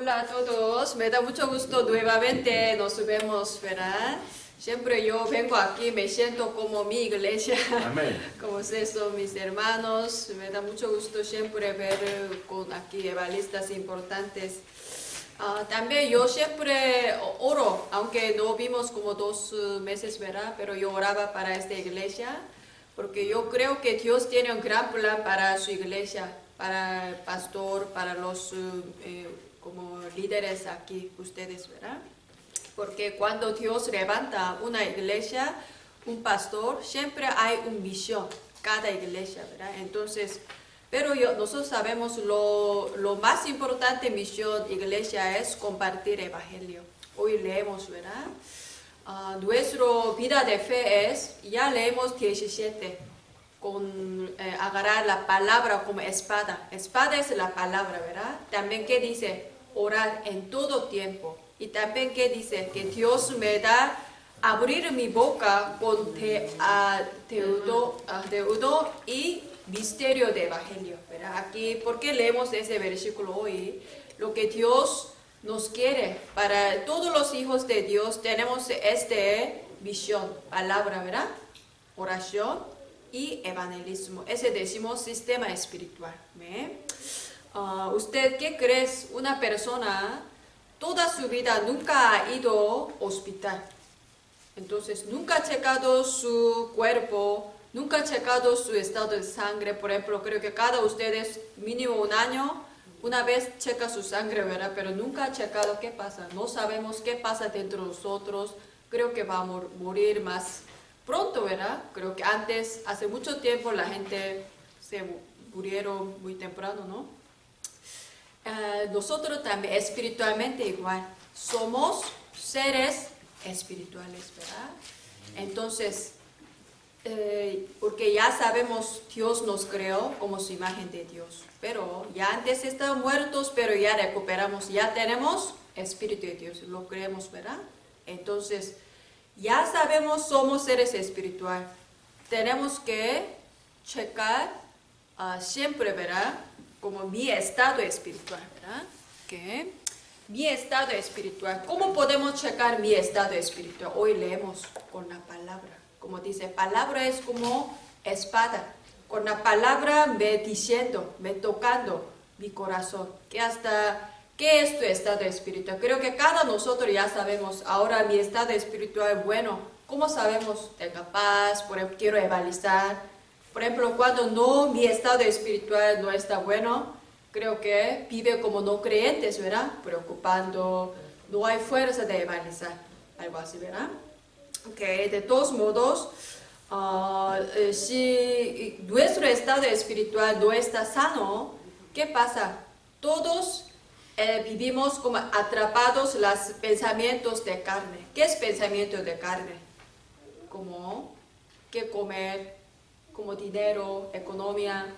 Hola a todos, me da mucho gusto nuevamente nos vemos, ¿verdad? Siempre yo vengo aquí, me siento como mi iglesia, Amén. como ustedes son mis hermanos, me da mucho gusto siempre ver con aquí evangelistas importantes. También yo siempre oro, aunque no vimos como 2 meses, ¿verdad? Pero yo oraba para esta iglesia, porque yo creo que Dios tiene un gran plan para su iglesia, para el pastor, para los como líderes aquí, ustedes, ¿verdad? Porque cuando Dios levanta una iglesia, un pastor, siempre hay una misión, cada iglesia, ¿verdad? Entonces, pero nosotros sabemos lo más importante misión iglesia es compartir el evangelio. Hoy leemos, ¿verdad? Nuestra vida de fe es, ya leemos 17, con agarrar la palabra como espada. Espada es la palabra, ¿verdad? También que dice, orar en todo tiempo. Y también que dice que Dios me da abrir mi boca con deudo y misterio de evangelio, ¿verdad? Aquí, ¿por qué leemos ese versículo hoy? Lo que Dios nos quiere para todos los hijos de Dios, tenemos esta visión, palabra, ¿verdad? Oración y evangelismo. Ese decimos sistema espiritual. ¿Usted qué cree? Una persona toda su vida nunca ha ido al hospital. Entonces, nunca ha checado su cuerpo, nunca ha checado su estado de sangre. Por ejemplo, creo que cada ustedes mínimo un año, una vez checa su sangre, ¿verdad? Pero nunca ha checado qué pasa. No sabemos qué pasa dentro de nosotros. Creo que va a morir más pronto, ¿verdad? Creo que antes, hace mucho tiempo, la gente se murieron muy temprano, ¿no? Nosotros también espiritualmente igual. Somos seres espirituales, ¿verdad? Entonces, porque ya sabemos, Dios nos creó como su imagen de Dios, pero ya antes estaban muertos, pero ya recuperamos, ya tenemos Espíritu de Dios, lo creemos, ¿verdad? Entonces, ya sabemos, somos seres espirituales, tenemos que checar siempre, ¿verdad? Como mi estado espiritual, ¿verdad? ¿Qué? Mi estado espiritual. ¿Cómo podemos checar mi estado espiritual? Hoy leemos con la palabra. Como dice, palabra es como espada. Con la palabra me diciendo, me tocando mi corazón. ¿Qué es tu estado espiritual? Creo que cada nosotros ya sabemos, ahora mi estado espiritual es bueno. ¿Cómo sabemos? Tengo paz, por ejemplo, quiero evangelizar. Por ejemplo, cuando mi estado espiritual no está bueno, creo que vive como no creyentes, ¿verdad? Preocupando, no hay fuerza de evangelizar, algo así, ¿verdad? Okay, de todos modos, si nuestro estado espiritual no está sano, ¿qué pasa? Todos vivimos como atrapados en los pensamientos de carne. ¿Qué es pensamiento de carne? Como qué comer, como dinero, economía.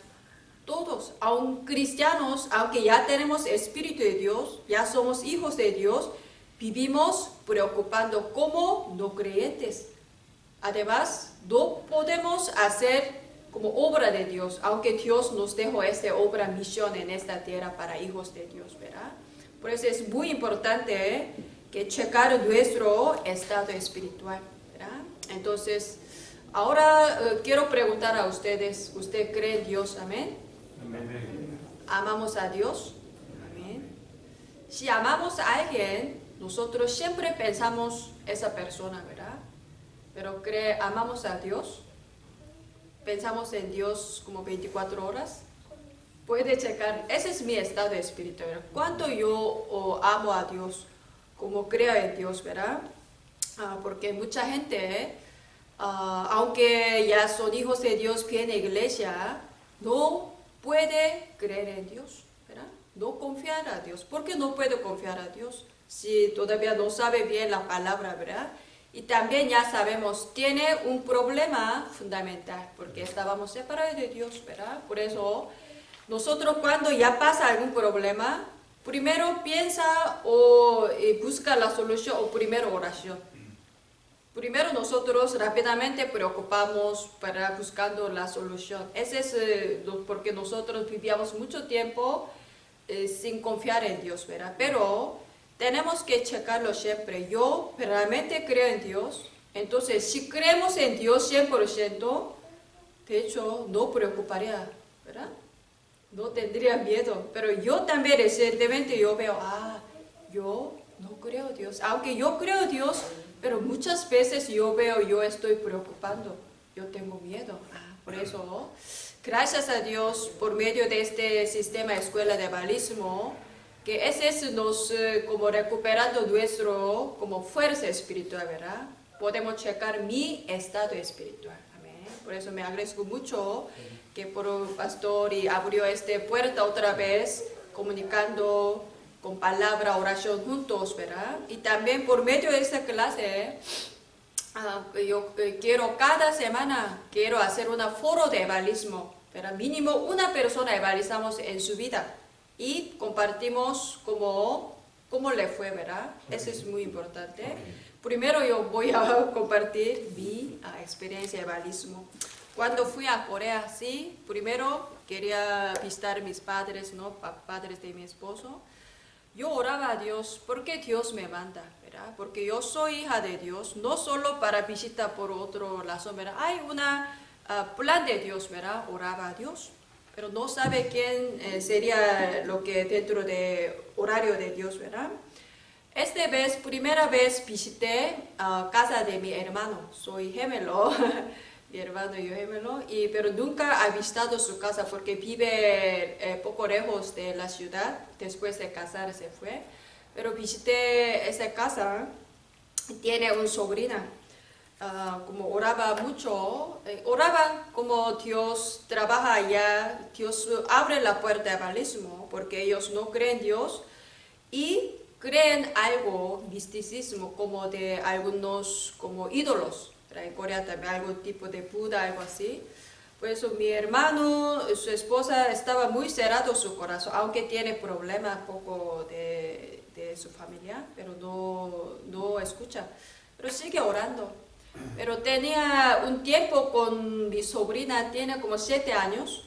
Todos, aun cristianos, aunque ya tenemos Espíritu de Dios, ya somos hijos de Dios, vivimos preocupando como no creyentes. Además, no podemos hacer como obra de Dios, aunque Dios nos dejó esta obra, misión en esta tierra para hijos de Dios, ¿verdad? Por eso es muy importante que checar nuestro estado espiritual, ¿verdad? Entonces, ahora quiero preguntar a ustedes, ¿usted cree en Dios? Amén. Amén. ¿Amamos a Dios? Amén. Si amamos a alguien, nosotros siempre pensamos esa persona, ¿verdad? Pero amamos a Dios. Pensamos en Dios como 24 horas. Puede checar, ese es mi estado espiritual. ¿Cuánto yo amo a Dios? Como creo en Dios, ¿verdad? Porque mucha gente, aunque ya son hijos de Dios, viene a iglesia, no puede creer en Dios, ¿verdad? No confiar a Dios. ¿Por qué no puede confiar a Dios? Si todavía no sabe bien la palabra, ¿verdad? Y también ya sabemos, tiene un problema fundamental, porque estábamos separados de Dios, ¿verdad? Por eso, nosotros cuando ya pasa algún problema, primero piensa o busca la solución o primero oración. Primero nosotros rápidamente preocupamos para buscando la solución. Ese es porque nosotros vivíamos mucho tiempo sin confiar en Dios, ¿verdad? Pero tenemos que checarlo siempre. Yo realmente creo en Dios. Entonces, si creemos en Dios 100%, de hecho, no preocuparía, ¿verdad? No tendría miedo. Pero yo también recientemente yo veo, yo no creo en Dios. Aunque yo creo en Dios, pero muchas veces yo veo, yo estoy preocupando. Yo tengo miedo. Por eso, gracias a Dios, por medio de este sistema escuela de evangelismo, que es nos como recuperando nuestro como fuerza espiritual, ¿verdad? Podemos checar mi estado espiritual. Amén. Por eso me agradezco mucho que por el pastor y abrió esta puerta otra vez, comunicando con palabra, oración juntos, ¿verdad? Y también por medio de esta clase, yo quiero cada semana, quiero hacer un foro de evangelismo, ¿verdad? Mínimo una persona evangelizamos en su vida y compartimos cómo le fue, ¿verdad? Eso es muy importante. Primero yo voy a compartir mi experiencia de evangelismo. Cuando fui a Corea, sí, primero quería visitar a mis padres, ¿no? Padres de mi esposo. Yo oraba a Dios, porque Dios me manda, ¿verdad? Porque yo soy hija de Dios, no solo para visitar por otro razón, ¿verdad? Hay una plan de Dios, ¿verdad? Oraba a Dios, pero no sabe quién sería lo que dentro de horario de Dios, ¿verdad? Esta vez, primera vez visité casa de mi hermano, soy gemelo, mi hermano y yo gemelo, pero nunca he visitado su casa porque vive poco lejos de la ciudad, después de casar se fue, pero visité esa casa, tiene una sobrina, como oraba mucho, oraba como Dios trabaja allá, Dios abre la puerta de evangelismo, porque ellos no creen en Dios, y creen algo, misticismo, como de algunos como ídolos. En Corea también algún tipo de Buda, algo así. Por eso mi hermano, su esposa, estaba muy cerrado su corazón, aunque tiene problemas poco de su familia, pero no escucha. Pero sigue orando. Pero tenía un tiempo con mi sobrina, tiene como 7 años.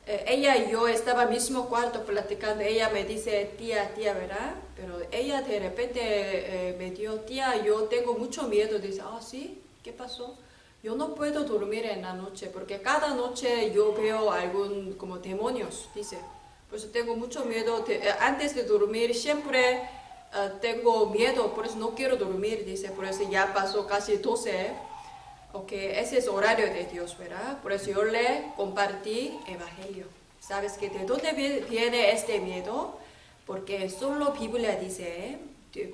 Ella y yo estaba en el mismo cuarto platicando, ella me dice, tía, ¿verdad? Pero ella de repente me dijo, tía, yo tengo mucho miedo. Dice, ¿sí? ¿Qué pasó? Yo no puedo dormir en la noche, porque cada noche yo veo algún, como demonios, dice. Por eso tengo mucho miedo, antes de dormir siempre tengo miedo, por eso no quiero dormir, dice. Por eso ya pasó casi 12. Ese es horario de Dios, ¿verdad? Por eso yo le compartí evangelio. ¿Sabes que de dónde viene este miedo? Porque solo Biblia dice,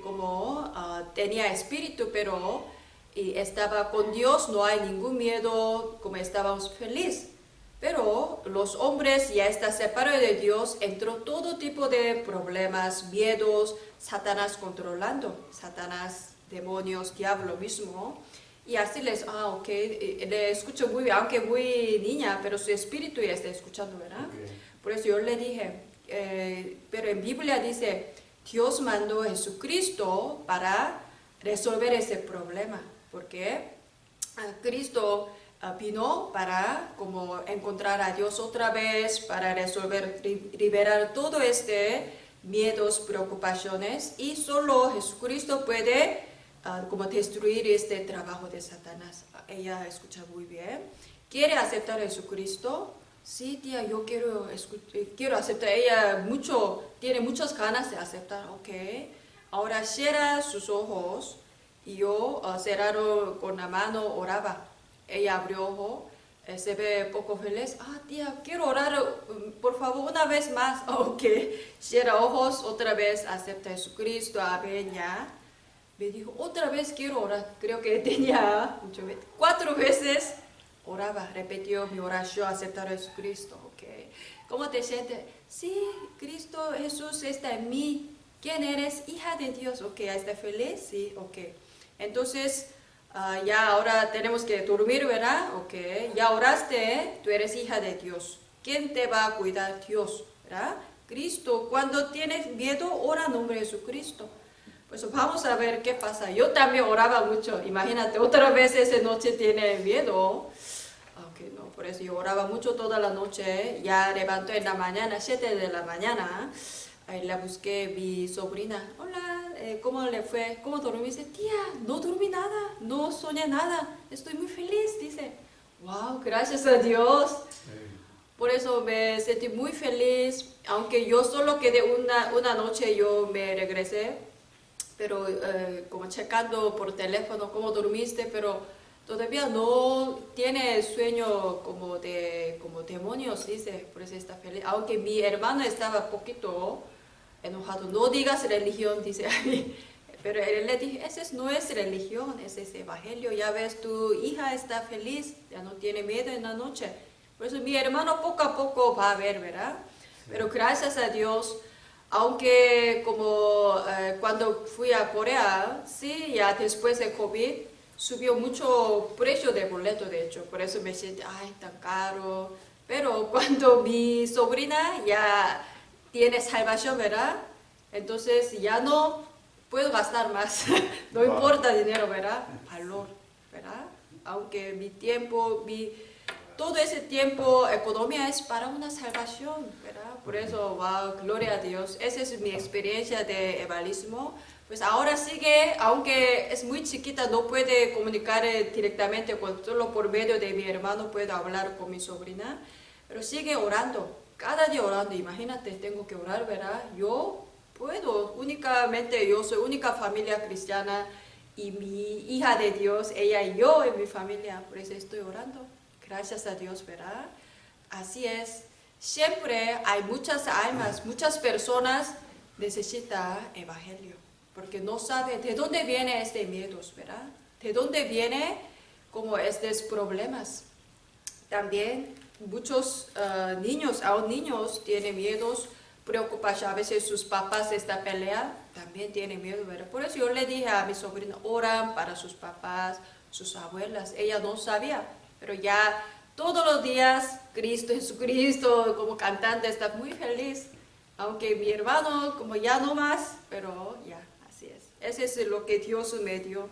como tenía espíritu, pero y estaba con Dios, no hay ningún miedo, como estábamos felices. Pero los hombres ya están separados de Dios, entró todo tipo de problemas, miedos, Satanás controlando, Satanás, demonios, diablo mismo. Y así le escucho muy bien, aunque muy niña, pero su espíritu ya está escuchando, ¿verdad? Por eso yo le dije, pero en Biblia dice, Dios mandó a Jesucristo para resolver ese problema, porque Cristo vino para como encontrar a Dios otra vez, para resolver, liberar todo miedos, preocupaciones, y solo Jesucristo puede como destruir este trabajo de Satanás. Ella escucha muy bien. ¿Quiere aceptar a Jesucristo? Sí, tía, yo quiero aceptar. Ella tiene muchas ganas de aceptar. Ahora cierra sus ojos y yo cerrado con la mano oraba. Ella abrió ojo, se ve poco feliz. Tía, quiero orar, por favor, una vez más. Cierra ojos, otra vez acepta a Jesucristo, amén, ya. Me dijo, otra vez quiero orar. Creo que tenía 4 veces oraba, repitió mi oración, aceptar a Jesucristo. ¿Cómo te sientes? Sí, Cristo Jesús está en mí. ¿Quién eres? Hija de Dios. ¿Estás feliz? Sí, Entonces, ya ahora tenemos que dormir, ¿verdad? Ya oraste, tú eres hija de Dios. ¿Quién te va a cuidar? Dios, ¿verdad? Cristo. Cuando tienes miedo, ora en nombre de Jesucristo. Pues vamos a ver qué pasa. Yo también oraba mucho. Imagínate, otra vez esa noche tiene miedo. No. Por eso yo oraba mucho toda la noche. Ya levanto en la mañana, 7 de la mañana. Ahí la busqué, mi sobrina. Hola, ¿cómo le fue? ¿Cómo dormiste? Tía, no dormí nada, no soñé nada. Estoy muy feliz, dice. Wow, gracias a Dios. Por eso me sentí muy feliz. Aunque yo solo quedé una noche, yo me regresé. Pero como checando por teléfono cómo dormiste, pero todavía no tiene sueño como demonios, dice, por eso está feliz. Aunque mi hermano estaba poquito enojado, no digas religión, dice a mí. Pero él le dije, ese no es religión, ese es evangelio. Ya ves, tu hija está feliz, ya no tiene miedo en la noche. Por eso mi hermano poco a poco va a ver, ¿verdad? Sí. Pero gracias a Dios, aunque como cuando fui a Corea, sí, ya después de COVID, subió mucho precio de boleto, de hecho. Por eso me siento, ay, tan caro. Pero cuando mi sobrina ya tiene salvación, ¿verdad? Entonces ya no puedo gastar más. No importa dinero, ¿verdad? Valor, ¿verdad? Aunque mi tiempo, todo ese tiempo, economía es para una salvación, ¿verdad? Por eso, wow, gloria a Dios. Esa es mi experiencia de evangelismo. Pues ahora sigue, aunque es muy chiquita, no puede comunicar directamente, solo por medio de mi hermano puedo hablar con mi sobrina, pero sigue orando, cada día orando. Imagínate, tengo que orar, ¿verdad? Yo puedo, únicamente yo soy única familia cristiana y mi hija de Dios, ella y yo en mi familia, por eso estoy orando. Gracias a Dios, ¿verdad? Así es. Siempre hay muchas almas, muchas personas necesitan evangelio, porque no sabe de dónde viene este miedo, ¿verdad? De dónde viene como estos problemas. También muchos niños, aún niños, tienen miedos, preocupación. A veces sus papás están peleando, también tienen miedo, ¿verdad? Por eso yo le dije a mi sobrina, oran para sus papás, sus abuelas. Ella no sabía, pero ya todos los días, Cristo, Jesucristo, como cantante, está muy feliz. Aunque mi hermano, como ya no más, pero ya, así es. Ese es lo que Dios me dio.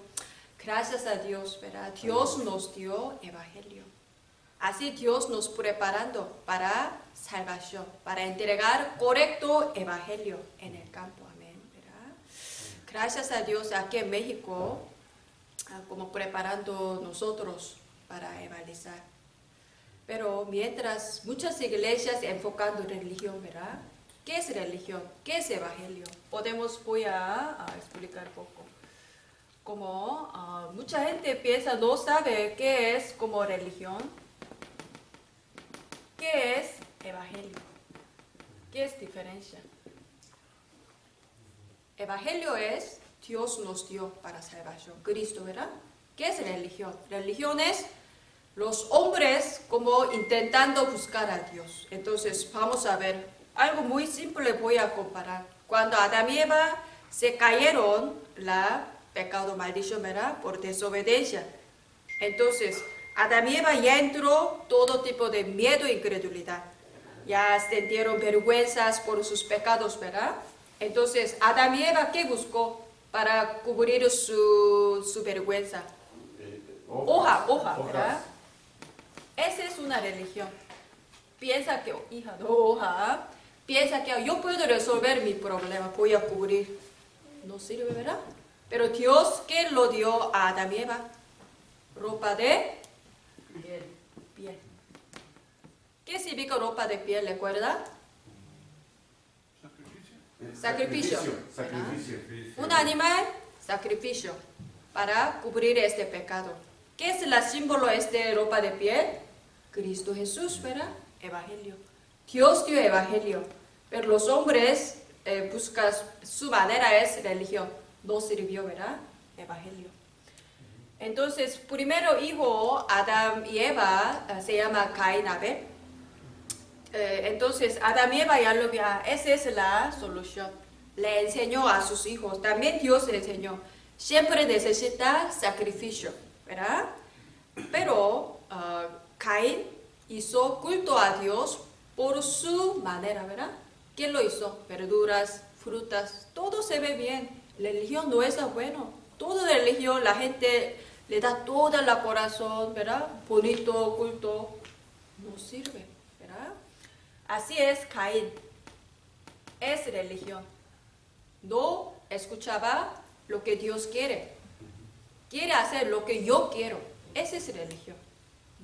Gracias a Dios, ¿verdad? Dios nos dio evangelio. Así Dios nos preparando para salvación, para entregar correcto evangelio en el campo. Amén, ¿verdad? Gracias a Dios aquí en México, como preparando nosotros para evangelizar. Pero mientras muchas iglesias enfocando religión, ¿verdad? ¿Qué es religión? ¿Qué es evangelio? Voy a explicar un poco. Como mucha gente piensa, no sabe qué es como religión. ¿Qué es evangelio? ¿Qué es diferencia? Evangelio es Dios nos dio para salvación, Cristo, ¿verdad? ¿Qué es religión? Religión es los hombres como intentando buscar a Dios. Entonces vamos a ver, algo muy simple voy a comparar. Cuando Adán y Eva se cayeron, la pecado, maldición, ¿verdad? Por desobediencia. Entonces, Adán y Eva ya entró todo tipo de miedo e incredulidad. Ya sintieron vergüenzas por sus pecados, ¿verdad? Entonces, Adán y Eva, ¿qué buscó para cubrir su vergüenza? Hoja, ¿verdad? Esa es una religión. Piensa que, hija, no, hoja. Piensa que yo puedo resolver mi problema, voy a cubrir. No sirve, ¿verdad? Pero Dios, ¿qué lo dio a Adán y Eva? Ropa de piel. ¿Qué significa ropa de piel? ¿Recuerda? Sacrificio. Un animal, sacrificio, para cubrir este pecado. ¿Qué es el símbolo de ropa de piel? Cristo Jesús, ¿verdad? Evangelio. Dios dio evangelio, pero los hombres buscan, su manera es religión. No sirvió, ¿verdad? Evangelio. Entonces, primero hijo, Adán y Eva, se llama Caín Abel. Entonces, Adán y Eva ya lo vieron, esa es la solución. Le enseñó a sus hijos, también Dios le enseñó. Siempre necesita sacrificio, ¿verdad? Pero Caín hizo culto a Dios por su manera, ¿verdad? ¿Quién lo hizo? Verduras, frutas, todo se ve bien. La religión no es bueno. Toda religión, la gente le da todo el corazón, ¿verdad? Bonito, culto. no sirve, ¿verdad? Así es Caín, es religión. No escuchaba lo que Dios quiere. Quiere hacer lo que yo quiero. Esa es religión.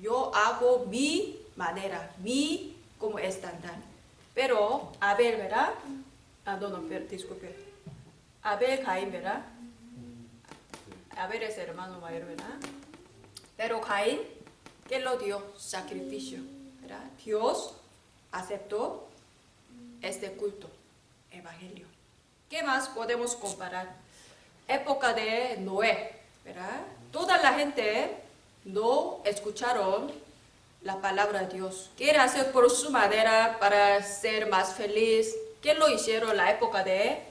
Yo hago mi manera, mi como estándar. Pero Abel, ¿verdad? Disculpe. Abel, Caín, ¿verdad? Abel es hermano mayor, ¿verdad? Pero Caín, ¿qué lo dio? Sacrificio, ¿verdad? Dios aceptó este culto, evangelio. ¿Qué más podemos comparar? Época de Noé, ¿verdad? Toda la gente no escucharon la palabra de Dios. Quiere hacer por su manera para ser más feliz. ¿Qué lo hicieron en la época de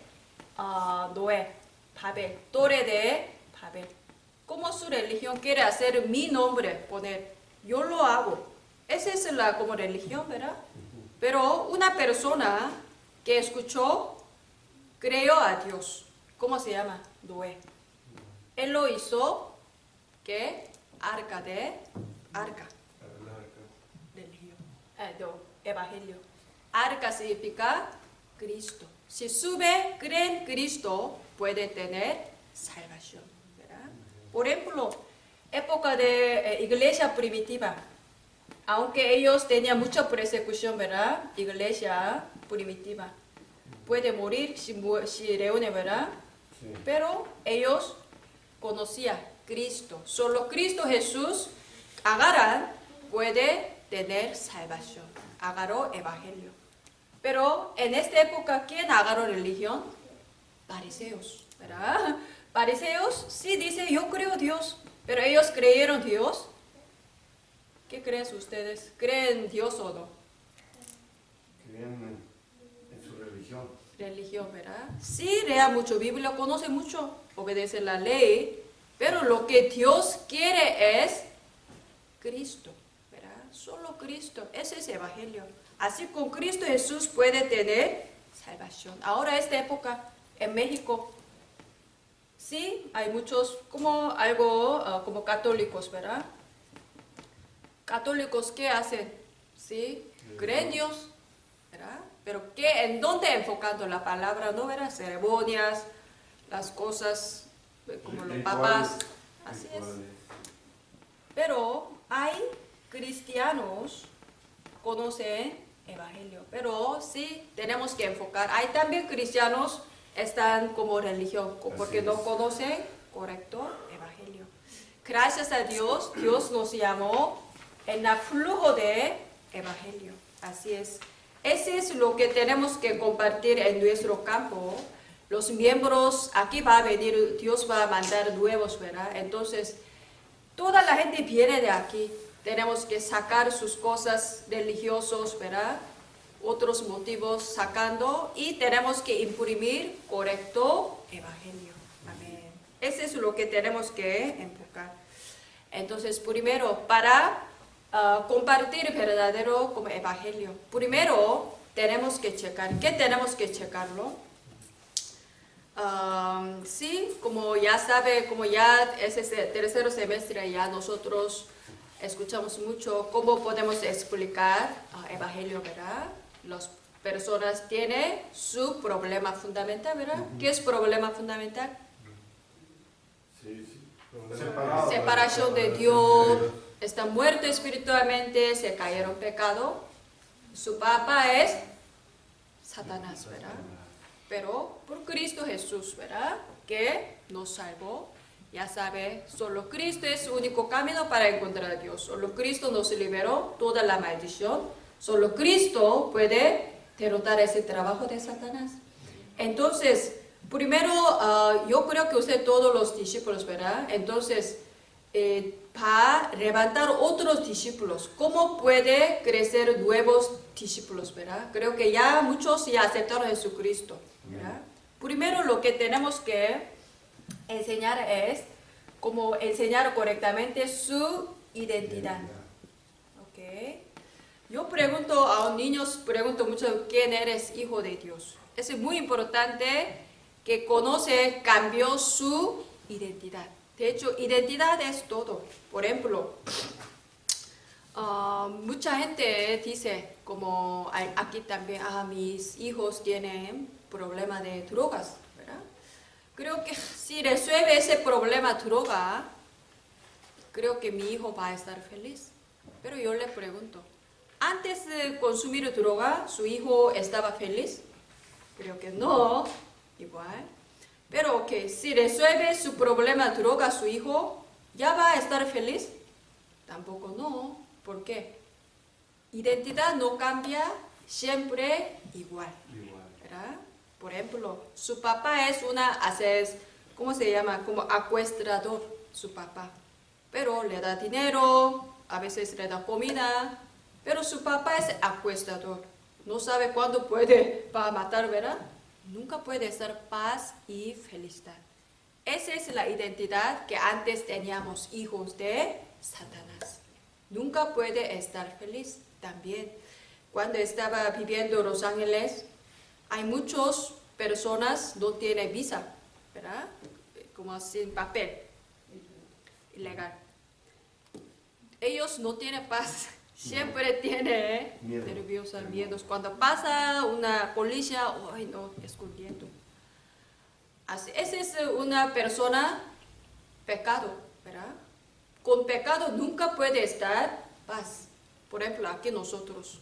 Noé? Babel, Torre de Babel. Como su religión quiere hacer mi nombre, poner, yo lo hago. Esa es la como religión, ¿verdad? Pero una persona que escuchó, creyó a Dios. ¿Cómo se llama? Noé. Él lo hizo, ¿qué? Arca. Religión. Evangelio. Arca significa Cristo. Si sube, cree en Cristo, puede tener salvación, ¿verdad? Por ejemplo, época de iglesia primitiva. Aunque ellos tenían mucha persecución, ¿verdad? Iglesia primitiva. Puede morir si reúne, ¿verdad? Sí. Pero ellos conocían Cristo. Solo Cristo Jesús agarran, puede tener salvación. Agarró evangelio. Pero en esta época, ¿quién agarró religión? Fariseos, ¿verdad? Fariseos sí dicen, yo creo en Dios. Pero ellos creyeron en Dios. ¿Qué creen ustedes? ¿Creen en Dios o no? Creen en su religión. Religión, ¿verdad? Sí, lea mucho Biblia, conoce mucho, obedece la ley, pero lo que Dios quiere es Cristo, ¿verdad? Solo Cristo, ese es el evangelio. Así con Cristo Jesús puede tener salvación. Ahora esta época en México, sí, hay muchos como como católicos, ¿verdad? Católicos, ¿qué hacen? ¿Sí? Creen en Dios, ¿verdad? Pero ¿en dónde enfocando la palabra? ¿No? ¿Verdad? Ceremonias, las cosas como los papas, así es. Pero hay cristianos conocen evangelio, pero sí tenemos que enfocar. Hay también cristianos están como religión, porque no conocen correcto evangelio. Gracias a Dios, Dios nos llamó en el flujo de evangelio. Así es. Ese es lo que tenemos que compartir en nuestro campo. Los miembros, aquí va a venir, Dios va a mandar nuevos, ¿verdad? Entonces, toda la gente viene de aquí. Tenemos que sacar sus cosas religiosas, ¿verdad? Otros motivos sacando y tenemos que imprimir correcto evangelio. Amén. Ese es lo que tenemos que enfocar. Entonces, primero, para compartir verdadero como evangelio, primero tenemos que checar. ¿Qué tenemos que checarlo? Sí, como ya sabe, como ya es este tercer semestre, ya nosotros escuchamos mucho cómo podemos explicar evangelio, ¿verdad? Las personas tienen su problema fundamental, ¿verdad? ¿Qué es problema fundamental? Sí. Separación de Dios, están muertos espiritualmente, se cayeron en pecado. Su papá es Satanás, ¿verdad? Pero por Cristo Jesús, ¿verdad? Que nos salvó. Ya sabe, solo Cristo es el único camino para encontrar a Dios. Solo Cristo nos liberó toda la maldición. Solo Cristo puede derrotar ese trabajo de Satanás. Entonces, primero, yo creo que usted todos los discípulos, ¿verdad? Entonces, para levantar otros discípulos, ¿cómo puede crecer nuevos discípulos, verdad? Creo que ya muchos ya aceptaron a Jesucristo, ¿verdad? Primero lo que tenemos que enseñar es cómo enseñar correctamente su identidad. ¿Okay? Yo pregunto a los niños, pregunto mucho, ¿quién eres? Hijo de Dios. Es muy importante que conoce, cambió su identidad. De hecho, identidad es todo. Por ejemplo, Mucha gente dice, como aquí también, mis hijos tienen problema de drogas, ¿verdad? Creo que si resuelve ese problema droga, creo que mi hijo va a estar feliz. Pero yo le pregunto, ¿antes de consumir droga, su hijo estaba feliz? Creo que no, igual. Pero que si resuelve su problema droga, su hijo, ¿ya va a estar feliz? Tampoco no. ¿Por qué? Identidad no cambia, siempre igual. ¿Verdad? Por ejemplo, su papá es ¿cómo se llama? Como acuestrador, su papá. Pero le da dinero, a veces le da comida, pero su papá es acuestador. No sabe cuándo va a matar, ¿verdad? Nunca puede estar paz y felicidad. Esa es la identidad que antes teníamos, hijos de Satanás. Nunca puede estar feliz también. Cuando estaba viviendo en Los Ángeles, hay muchas personas no tienen visa, ¿verdad? Como sin papel, ilegal. Ellos no tienen paz, siempre tienen nerviosos, miedos. Cuando pasa una policía, ¡ay no!, escondiendo. Esa es una persona pecado, ¿verdad? Con pecado nunca puede estar paz. Por ejemplo, aquí nosotros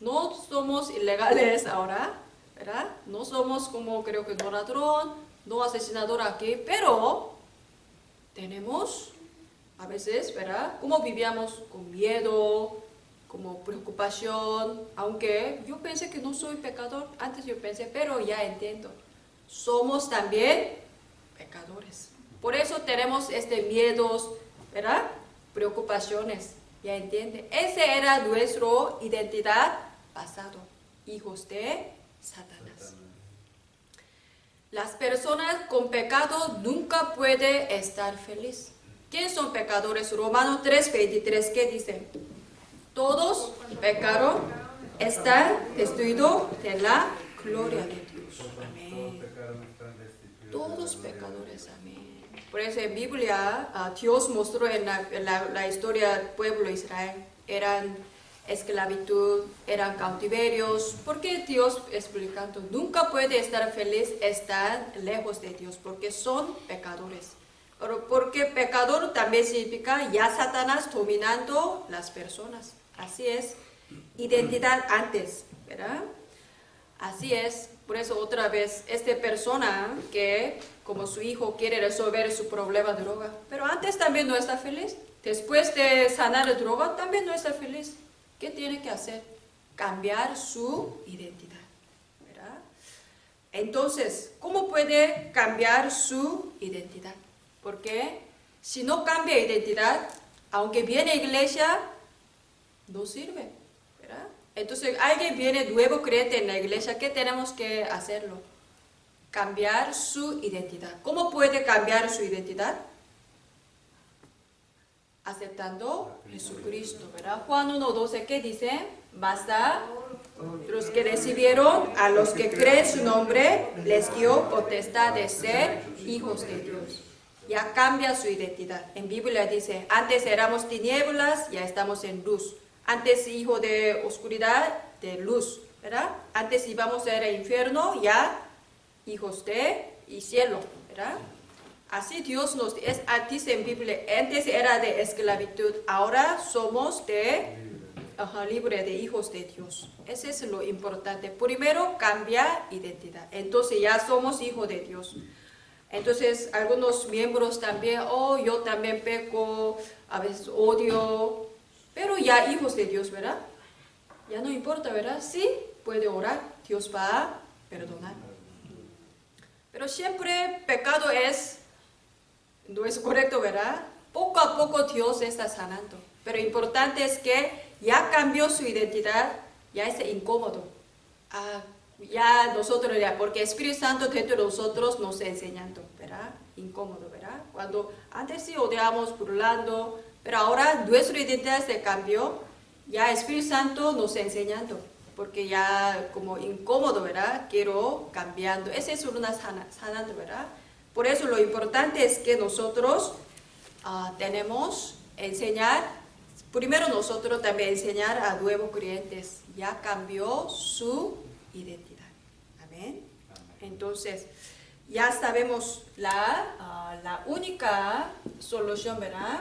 no somos ilegales ahora, ¿verdad? No somos como, creo que no ladrón, no asesinador aquí, pero tenemos a veces, ¿verdad? Como vivíamos con miedo, como preocupación, aunque yo pensé que no soy pecador, antes yo pensé, pero ya entiendo, somos también pecadores. Por eso tenemos miedos, ¿verdad? Preocupaciones, ¿ya entiende? Esa era nuestra identidad pasado, hijos de Satanás. Las personas con pecado nunca pueden estar felices. ¿Quiénes son pecadores? Romanos 3:23, ¿qué dice? Todos pecaron, están destituidos de la gloria de Dios. Amén. Todos pecadores, amén. Por eso en Biblia, Dios mostró en la historia del pueblo de Israel, eran esclavitud, eran cautiverios. ¿Por qué Dios explicando? Nunca puede estar feliz, estar lejos de Dios, porque son pecadores. Pero porque pecador también significa ya Satanás dominando las personas. Así es, identidad antes, ¿verdad? Así es, por eso otra vez, esta persona que como su hijo quiere resolver su problema de droga, pero antes también no está feliz, después de sanar la droga también no está feliz. ¿Qué tiene que hacer? Cambiar su identidad, ¿verdad? Entonces, ¿cómo puede cambiar su identidad? Porque si no cambia identidad, aunque viene a iglesia, no sirve, ¿verdad? Entonces, alguien viene nuevo creyente en la iglesia, ¿qué tenemos que hacerlo? Cambiar su identidad. ¿Cómo puede cambiar su identidad? Aceptando Jesucristo, ¿verdad? Juan 1:12, ¿qué dice? Basta, los que recibieron, a los que creen su nombre, les dio potestad de ser hijos de Dios. Ya cambia su identidad. En Biblia dice, antes éramos tinieblas, ya estamos en luz. Antes hijo de oscuridad, de luz, ¿verdad? Antes íbamos al infierno, ya hijos de cielo, ¿verdad? Así Dios nos dice en Biblia, antes era de esclavitud, ahora somos libre de hijos de Dios. Ese es lo importante. Primero cambia identidad. Entonces ya somos hijos de Dios. Entonces, algunos miembros también, yo también peco, a veces odio, pero ya hijos de Dios, ¿verdad? Ya no importa, ¿verdad? Sí, puede orar, Dios va a perdonar. Pero siempre pecado no es correcto, ¿verdad? Poco a poco Dios está sanando. Pero importante es que ya cambió su identidad, ya es incómodo. Ya nosotros, porque Espíritu Santo dentro de nosotros nos está enseñando, ¿verdad? Incómodo, ¿verdad? Cuando antes sí odiamos, burlando, pero ahora nuestra identidad se cambió, ya Espíritu Santo nos está enseñando, porque ya como incómodo, ¿verdad? Quiero cambiando. Esa es una sanando, ¿verdad? Por eso lo importante es que nosotros tenemos enseñar primero nosotros también enseñar a nuevos creyentes, ya cambió su identidad. Amén. Entonces, ya sabemos la única solución, ¿verdad?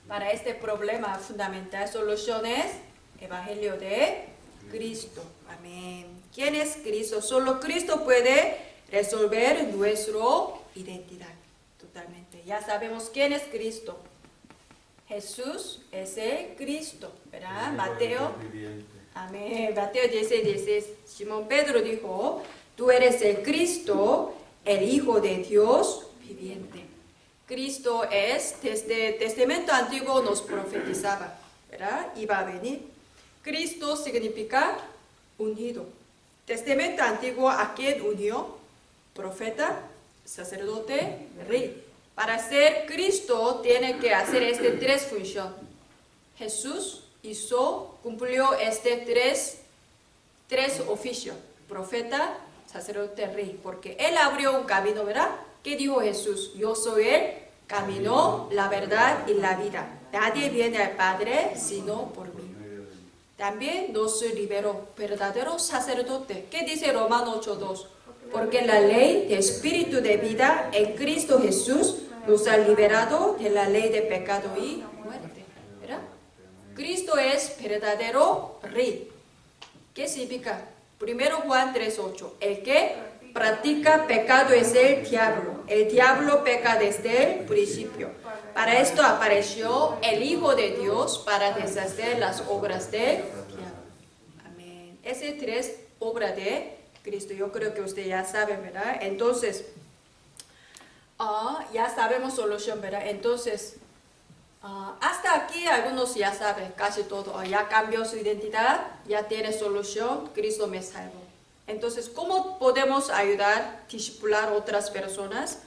Para este problema fundamental, solución es Evangelio de Cristo. Amén. ¿Quién es Cristo? Solo Cristo puede resolver nuestra identidad totalmente. Ya sabemos quién es Cristo. Jesús es el Cristo, ¿verdad? Mateo. Amén. Mateo 16. Simón Pedro dijo, tú eres el Cristo, el Hijo de Dios viviente. Cristo es, desde el Testamento Antiguo nos profetizaba, ¿verdad? Iba a venir. Cristo significa unido. Testamento Antiguo, ¿a quién unió? Profeta, sacerdote, rey. Para ser Cristo tiene que hacer tres funciones. Jesús cumplió tres oficios. Profeta, sacerdote, rey. Porque Él abrió un camino, ¿verdad? ¿Qué dijo Jesús? Yo soy el camino, la verdad y la vida. Nadie viene al Padre sino por mí. También nos liberó, verdadero sacerdote. ¿Qué dice Romanos 8:2? Porque la ley de espíritu de vida en Cristo Jesús nos ha liberado de la ley de pecado y muerte. ¿Verdad? Cristo es verdadero rey. ¿Qué significa? 1 Juan 3:8. El que practica pecado es el diablo. El diablo peca desde el principio. Para esto apareció el Hijo de Dios para deshacer las obras del diablo. Amén. Esas tres obras de Cristo, yo creo que ustedes ya saben, ¿verdad? Entonces, ya sabemos solución, ¿verdad? Entonces, hasta aquí algunos ya saben, casi todo. Ya cambió su identidad, ya tiene solución, Cristo me salvó. Entonces, ¿cómo podemos ayudar, discipular a otras personas?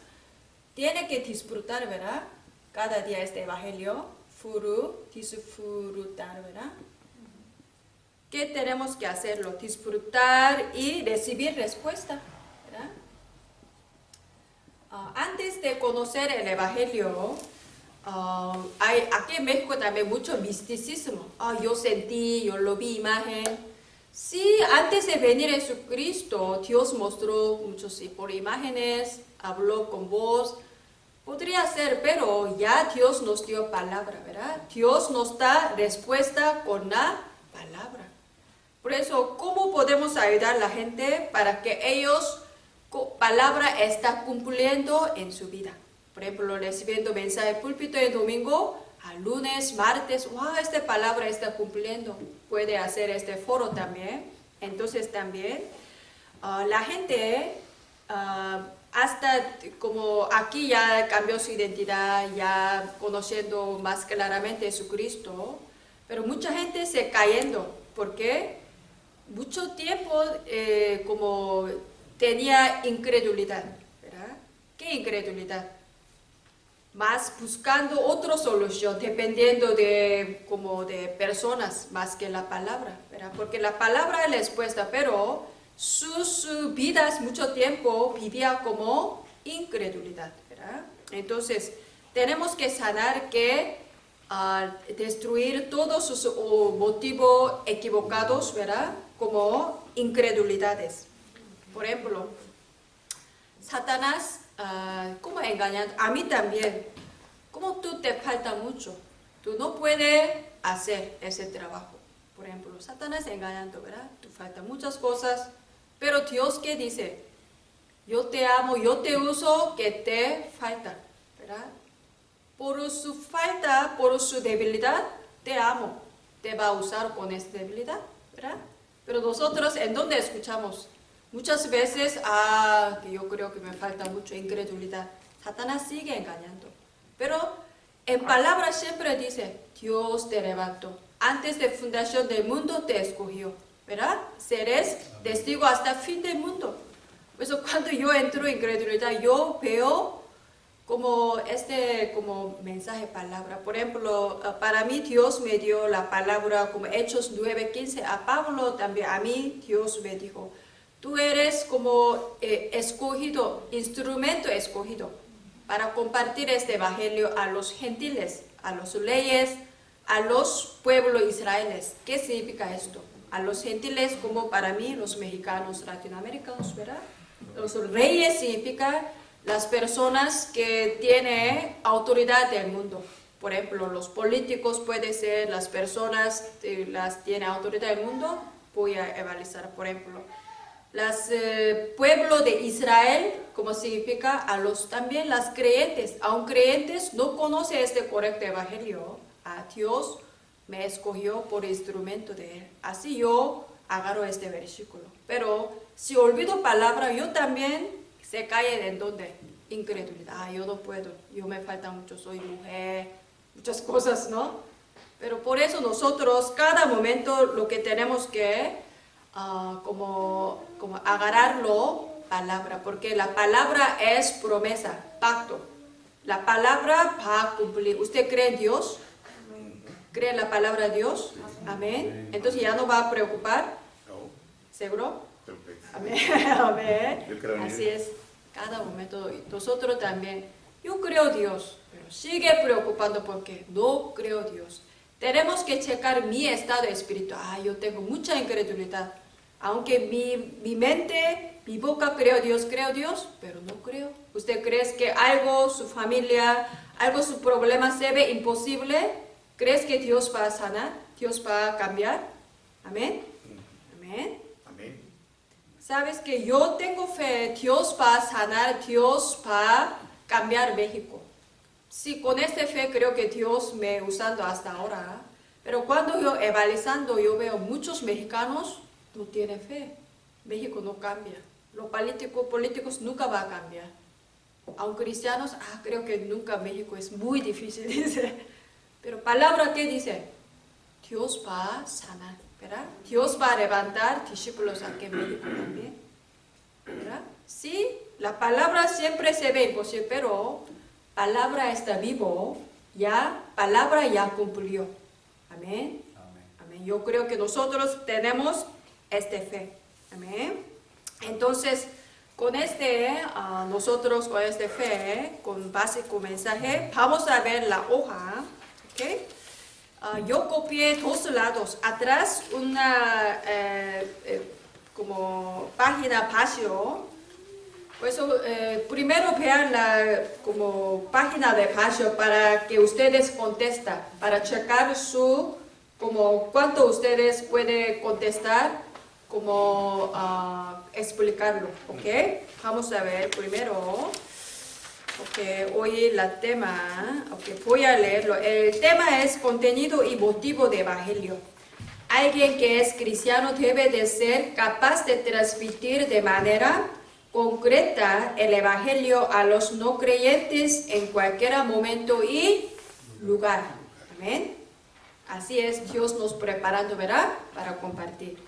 Tiene que disfrutar, ¿verdad? Cada día este evangelio, disfrutar, ¿verdad? ¿Qué tenemos que hacerlo? Disfrutar y recibir respuesta, ¿verdad? Antes de conocer el evangelio, hay aquí en México también mucho misticismo. Yo sentí, yo lo vi imagen. Sí, antes de venir Jesucristo, Dios mostró muchos por imágenes, habló con voz. Podría ser, pero ya Dios nos dio palabra, ¿verdad? Dios nos da respuesta con la palabra. Por eso, ¿cómo podemos ayudar a la gente para que ellos, palabra está cumpliendo en su vida? Por ejemplo, recibiendo mensaje púlpito el domingo, a lunes, martes, esta palabra está cumpliendo. Puede hacer este foro también. Entonces también, la gente, hasta como aquí ya cambió su identidad, ya conociendo más claramente a Jesucristo, pero mucha gente se cayendo. ¿Por qué? Mucho tiempo como tenía incredulidad, ¿verdad? ¿Qué incredulidad? Más buscando otra solución, dependiendo de personas más que la palabra, ¿verdad? Porque la palabra es la respuesta, pero sus vidas mucho tiempo vivía como incredulidad, ¿verdad? Entonces, tenemos que sanar destruir todos sus motivos equivocados, ¿verdad? Como incredulidades. Por ejemplo, Satanás, ¿cómo engañar? A mí también. ¿Cómo tú te falta mucho? Tú no puedes hacer ese trabajo. Por ejemplo, Satanás engañando, ¿verdad? Tú falta muchas cosas. Pero Dios, ¿qué dice? Yo te amo, yo te uso, que te falta, ¿verdad? Por su falta, por su debilidad, te amo. Te va a usar con esta debilidad, ¿verdad? Pero nosotros, ¿en dónde escuchamos? Muchas veces, que yo creo que me falta mucho incredulidad. Satanás sigue engañando. Pero en palabras siempre dice, Dios te levantó. Antes de fundación del mundo te escogió, ¿verdad? Serás testigo hasta el fin del mundo. Por eso cuando yo entro en incredulidad, yo veo como mensaje, palabra. Por ejemplo, para mí Dios me dio la palabra como Hechos 9:15. A Pablo también, a mí Dios me dijo, tú eres como escogido, instrumento escogido para compartir este evangelio a los gentiles, a los leyes, a los pueblos israelíes. ¿Qué significa esto? A los gentiles, como para mí, los mexicanos, latinoamericanos, ¿verdad? Los reyes significa las personas que tienen autoridad del mundo. Por ejemplo, los políticos pueden ser las personas que las tienen autoridad del mundo. Voy a evaluar, por ejemplo, los pueblos de Israel, como significa a los también las creyentes. Aun creyentes no conocen este correcto evangelio. A Dios me escogió por instrumento de él. Así yo agarro este versículo. Pero si olvido palabra, yo también se cae en donde incredulidad. Yo no puedo, yo me falta mucho, soy mujer, muchas cosas, ¿no? Pero por eso nosotros cada momento lo que tenemos que como agarrarlo palabra, porque la palabra es promesa, pacto. La palabra va a cumplir. ¿Usted cree en Dios? ¿Cree en la palabra de Dios? Amén. Entonces ya no va a preocupar. ¿Seguro? Amén. Amén. Así es. Cada momento. Nosotros también. Yo creo en Dios, pero sigue preocupando porque no creo en Dios. Tenemos que checar mi estado espiritual. Yo tengo mucha incredulidad. Aunque mi mente, mi boca creo Dios, pero no creo. ¿Usted cree que algo, su familia, algo, su problema se ve imposible? ¿Crees que Dios va a sanar? ¿Dios va a cambiar? Amén. Amén. Amén. Sabes que yo tengo fe, Dios va a sanar, Dios va a cambiar México. Sí, con esta fe creo que Dios me usando hasta ahora. Pero cuando yo evangelizando, yo veo muchos mexicanos no tienen fe. México no cambia. Los políticos nunca va a cambiar. Aun cristianos, creo que nunca México es muy difícil, dice. Pero palabra, ¿qué dice? Dios va a sanar, ¿verdad? Dios va a levantar discípulos aquí en México también, ¿verdad? Sí, la palabra siempre se ve imposible, pero palabra está vivo, palabra ya cumplió. Amén. Amén. Yo creo que nosotros tenemos esta fe. Amén. Entonces, con nosotros con esta fe, con básico mensaje, vamos a ver la hoja. ¿Okay? Yo copié 2 lados. Atrás una como página vacío. Por eso, primero vean la como página de vacío para que ustedes contesten, para checar como cuánto ustedes pueden contestar, como explicarlo, ¿ok? Vamos a ver primero. Ok, hoy el tema, voy a leerlo. El tema es contenido y motivo de evangelio. Alguien que es cristiano debe de ser capaz de transmitir de manera concreta el evangelio a los no creyentes en cualquier momento y lugar. Amén. Así es, Dios nos preparando, ¿verdad? Para compartir.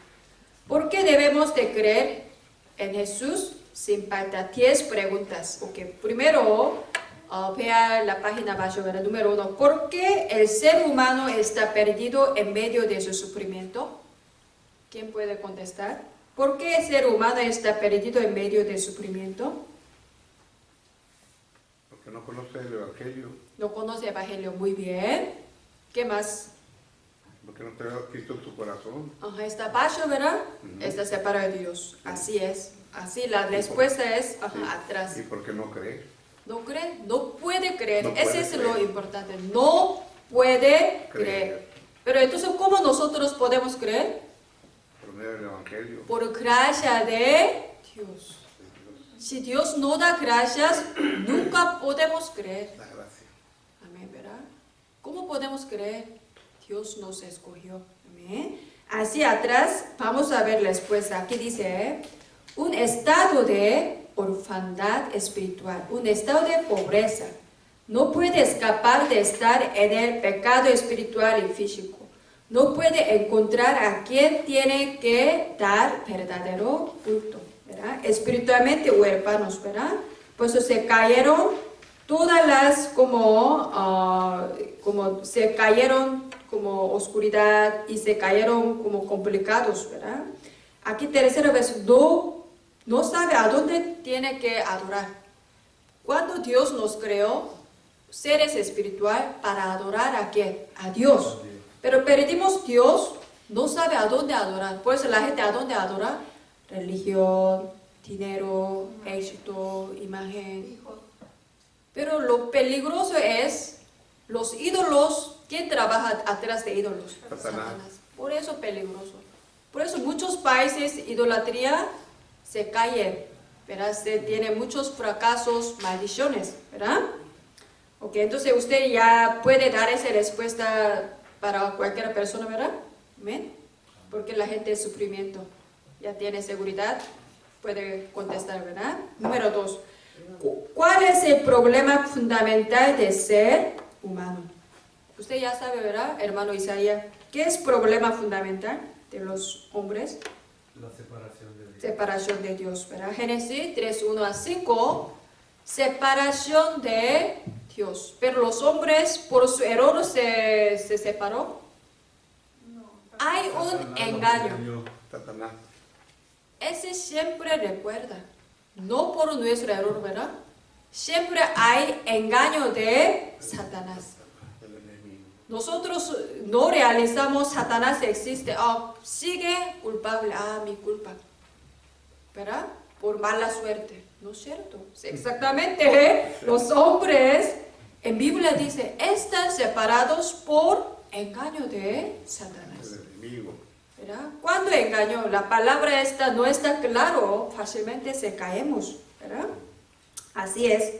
¿Por qué debemos de creer en Jesús? Sin falta, 10 preguntas. Primero, vea la página abajo, número 1. ¿Por qué el ser humano está perdido en medio de su sufrimiento? ¿Quién puede contestar? ¿Por qué el ser humano está perdido en medio de sufrimiento? Porque no conoce el Evangelio. No conoce el Evangelio, muy bien. ¿Qué más? Porque no te ha Cristo en su corazón. Está abajo, ¿verdad? Está separado de Dios. Así es. Así la respuesta es atrás. ¿Y por qué no cree? No cree, no puede creer. Ese es lo importante. No puede creer. Pero entonces, ¿cómo nosotros podemos creer? Por medio del Evangelio. Por gracia de Dios. Si Dios no da gracias, nunca podemos creer. La gracia. Amén, ¿verdad? ¿Cómo podemos creer? Dios nos escogió. Amén. Así atrás, vamos a ver la respuesta. Aquí dice, un estado de orfandad espiritual, un estado de pobreza. No puede escapar de estar en el pecado espiritual y físico. No puede encontrar a quien tiene que dar verdadero culto, ¿verdad? Espiritualmente huérfanos, ¿verdad? Por eso se cayeron todas las como se cayeron como oscuridad y se cayeron como complicados, ¿verdad? Aquí tercera vez, no sabe a dónde tiene que adorar. Cuando Dios nos creó, seres espirituales para adorar a quién? A Dios. Pero perdimos Dios, no sabe a dónde adorar. Por eso la gente a dónde adora. Religión, dinero, éxito, imagen. Pero lo peligroso es los ídolos. ¿Quién trabaja atrás de ídolos? Satanás. Por eso peligroso. Por eso muchos países idolatría se cae, ¿verdad? Se tiene muchos fracasos, maldiciones, ¿verdad? Ok, entonces usted ya puede dar esa respuesta para cualquier persona, ¿verdad? ¿Amén? Porque la gente es sufrimiento. Ya tiene seguridad, puede contestar, ¿verdad? Número 2. ¿Cuál es el problema fundamental de ser humano? Usted ya sabe, ¿verdad, hermano Isaías? ¿Qué es problema fundamental de los hombres? La separación de Dios. Separación de Dios, ¿verdad? Génesis 3, 1 a 5. Separación de Dios. Pero los hombres, por su error, se separó. Hay un engaño. Satanás. Ese siempre recuerda. No por nuestro error, ¿verdad? Siempre hay engaño de Satanás. El enemigo. Nosotros no realizamos, Satanás existe, sigue culpable, mi culpa, ¿verdad? Por mala suerte, ¿no es cierto? Sí, exactamente, los hombres, en Biblia dice, están separados por engaño de Satanás, El enemigo. ¿verdad? Cuando engaño, la palabra esta no está claro, fácilmente se caemos, ¿verdad? Así es,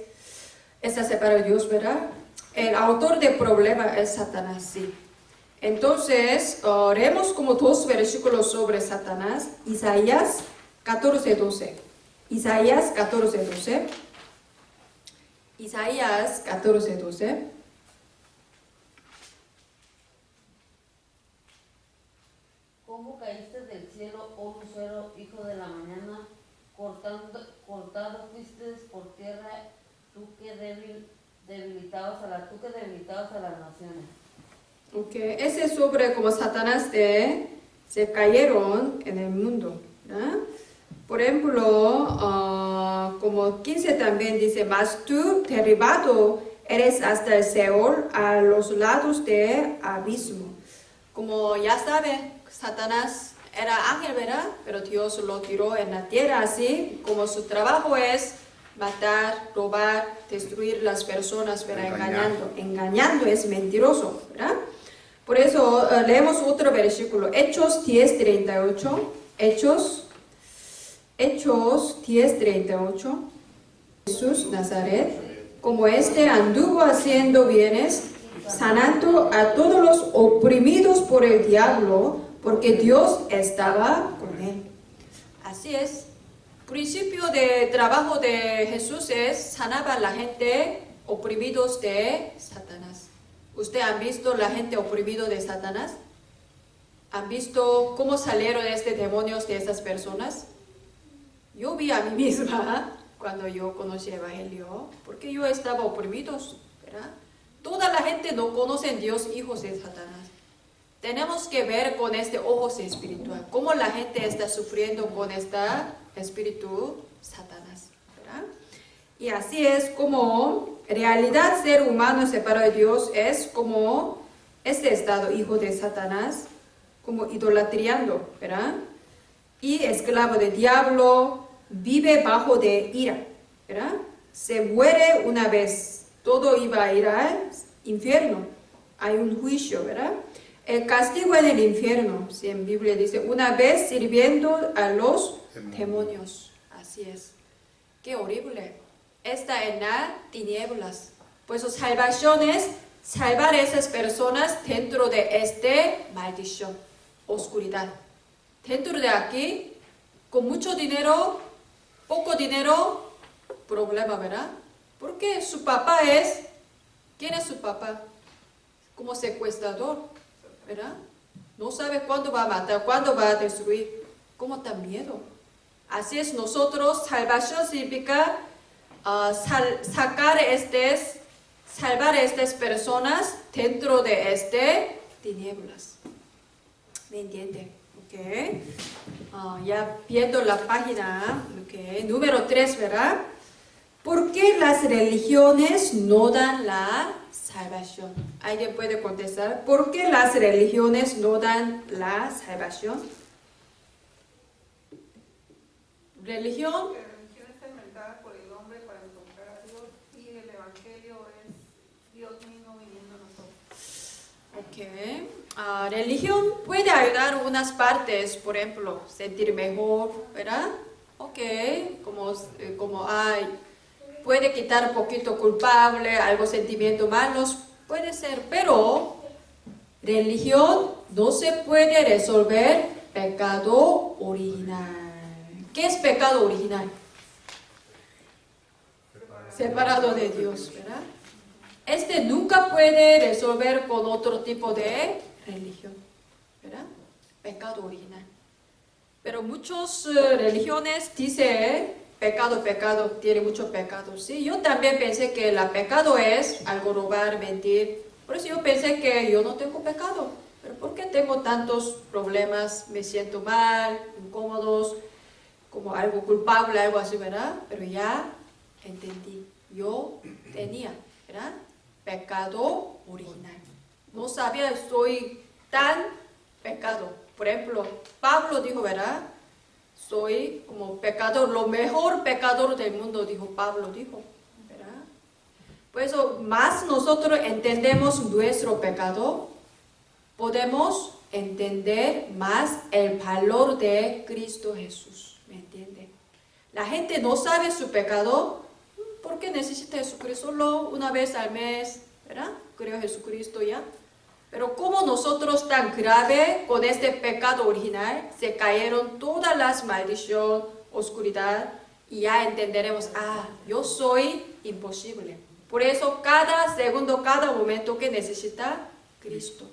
está separado de Dios, ¿verdad? El autor del problema es Satanás, sí. Entonces, leemos como 2 versículos sobre Satanás. Isaías 14:12. Isaías 14:12. Isaías 14:12. ¿Cómo caíste del cielo, oh lucero, hijo de la mañana? Cortado fuiste por tierra, tú que debilitabas a las naciones. Okay. Ese es sobre como Satanás se cayeron en el mundo, ¿verdad? Por ejemplo, como 15 también dice, mas tú derribado eres hasta el Seol, a los lados del abismo. Como ya sabe, Satanás era ángel, ¿verdad? Pero Dios lo tiró en la tierra, así como su trabajo es matar, robar, destruir las personas, ¿verdad? Engañando es mentiroso, ¿verdad? Por eso leemos otro versículo, Hechos 10:38. Hechos 10:38. Jesús Nazaret, como anduvo haciendo bienes, sanando a todos los oprimidos por el diablo, porque Dios estaba con él. Así es. Principio de trabajo de Jesús es sanar a la gente oprimidos de Satanás. ¿Usted ha visto la gente oprimida de Satanás? ¿Han visto cómo salieron demonios de esas personas? Yo vi a mí misma cuando yo conocí el Evangelio, porque yo estaba oprimido, ¿verdad? Toda la gente no conoce a Dios, hijos de Satanás. Tenemos que ver con ojos espiritual, cómo la gente está sufriendo con espíritu Satanás, ¿verdad? Y así es como realidad ser humano separado de Dios es como estado hijo de Satanás, como idolatriando, ¿verdad? Y esclavo del diablo, vive bajo de ira, ¿verdad? Se muere una vez, todo iba a ir al infierno, hay un juicio, ¿verdad? El castigo en el infierno, si en Biblia dice, una vez sirviendo a los demonios. Así es. Qué horrible. Está en las tinieblas. Pues su salvación es salvar a esas personas dentro de maldición, oscuridad. Dentro de aquí, con mucho dinero, poco dinero, problema, ¿verdad? Porque su papá ¿quién es su papá? Como secuestrador, ¿verdad? No sabe cuándo va a matar, cuándo va a destruir. ¿Cómo da miedo? Así es, nosotros, salvación significa salvar a estas personas dentro de tinieblas. ¿Me entiende? Okay. Ya viendo la página, okay. Número 3, ¿verdad? ¿Por qué las religiones no dan la salvación? ¿Alguien puede contestar? ¿Por qué las religiones no dan la salvación? Religión. La religión está inventada por el hombre para encontrar a Dios y el Evangelio es Dios mismo viniendo a nosotros. Ok. Religión puede ayudar unas partes, por ejemplo, sentir mejor, ¿verdad? Ok, como hay, puede quitar un poquito culpable, algo sentimientos malos, puede ser, pero religión no se puede resolver pecado original. ¿Qué es pecado original? Separado de Dios, ¿verdad? Este nunca puede resolver con otro tipo de religión, ¿verdad? Pecado original. Pero muchas religiones dicen pecado, tiene muchos pecados. ¿Sí? Yo también pensé que el pecado es algo robar, mentir. Por eso yo pensé que yo no tengo pecado. Pero ¿por qué tengo tantos problemas? Me siento mal, incómodos, como algo culpable, algo así, ¿verdad? Pero ya entendí. Yo tenía, ¿verdad? Pecado original. No sabía, soy tan pecado. Por ejemplo, Pablo dijo, ¿verdad? Soy como pecador, lo mejor pecador del mundo, dijo Pablo, dijo, ¿verdad? Por eso, más nosotros entendemos nuestro pecado, podemos entender más el valor de Cristo Jesús, ¿me entiende? La gente no sabe su pecado, ¿por qué necesita Jesucristo? Solo una vez al mes, ¿verdad? Creo en Jesucristo ya. Pero como nosotros tan grave con este pecado original, se cayeron todas las maldiciones, oscuridad, y ya entenderemos, yo soy imposible. Por eso cada segundo, cada momento que necesita Cristo.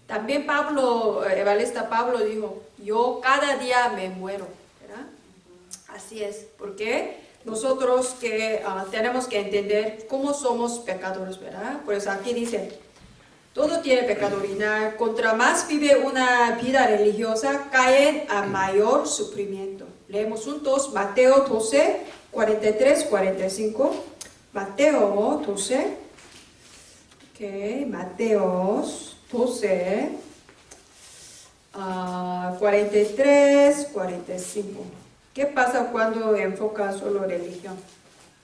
También Pablo, evangelista Pablo dijo, yo cada día me muero, ¿verdad? Así es, porque nosotros que tenemos que entender cómo somos pecadores, ¿verdad? Pues aquí dice, todo tiene pecado original. Contra más vive una vida religiosa, caen a mayor sufrimiento. Leemos juntos Mateo 12, 43, 45. Mateo 12. Mateo 12, 43, 45. ¿Qué pasa cuando enfoca solo religión?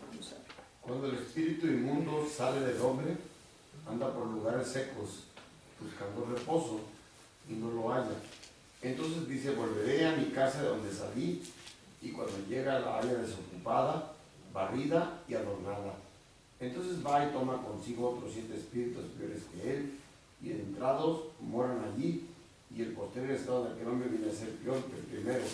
Vamos a ver. Cuando el espíritu inmundo sale del hombre, anda por lugares secos, buscando reposo, y no lo halla. Entonces dice, volveré a mi casa de donde salí, y cuando llega la halla desocupada, barrida y adornada. Entonces va y toma consigo otros 7 espíritus peores que él, y entrados moran allí, y el posterior estado de aquel hombre viene a ser peor que el primero.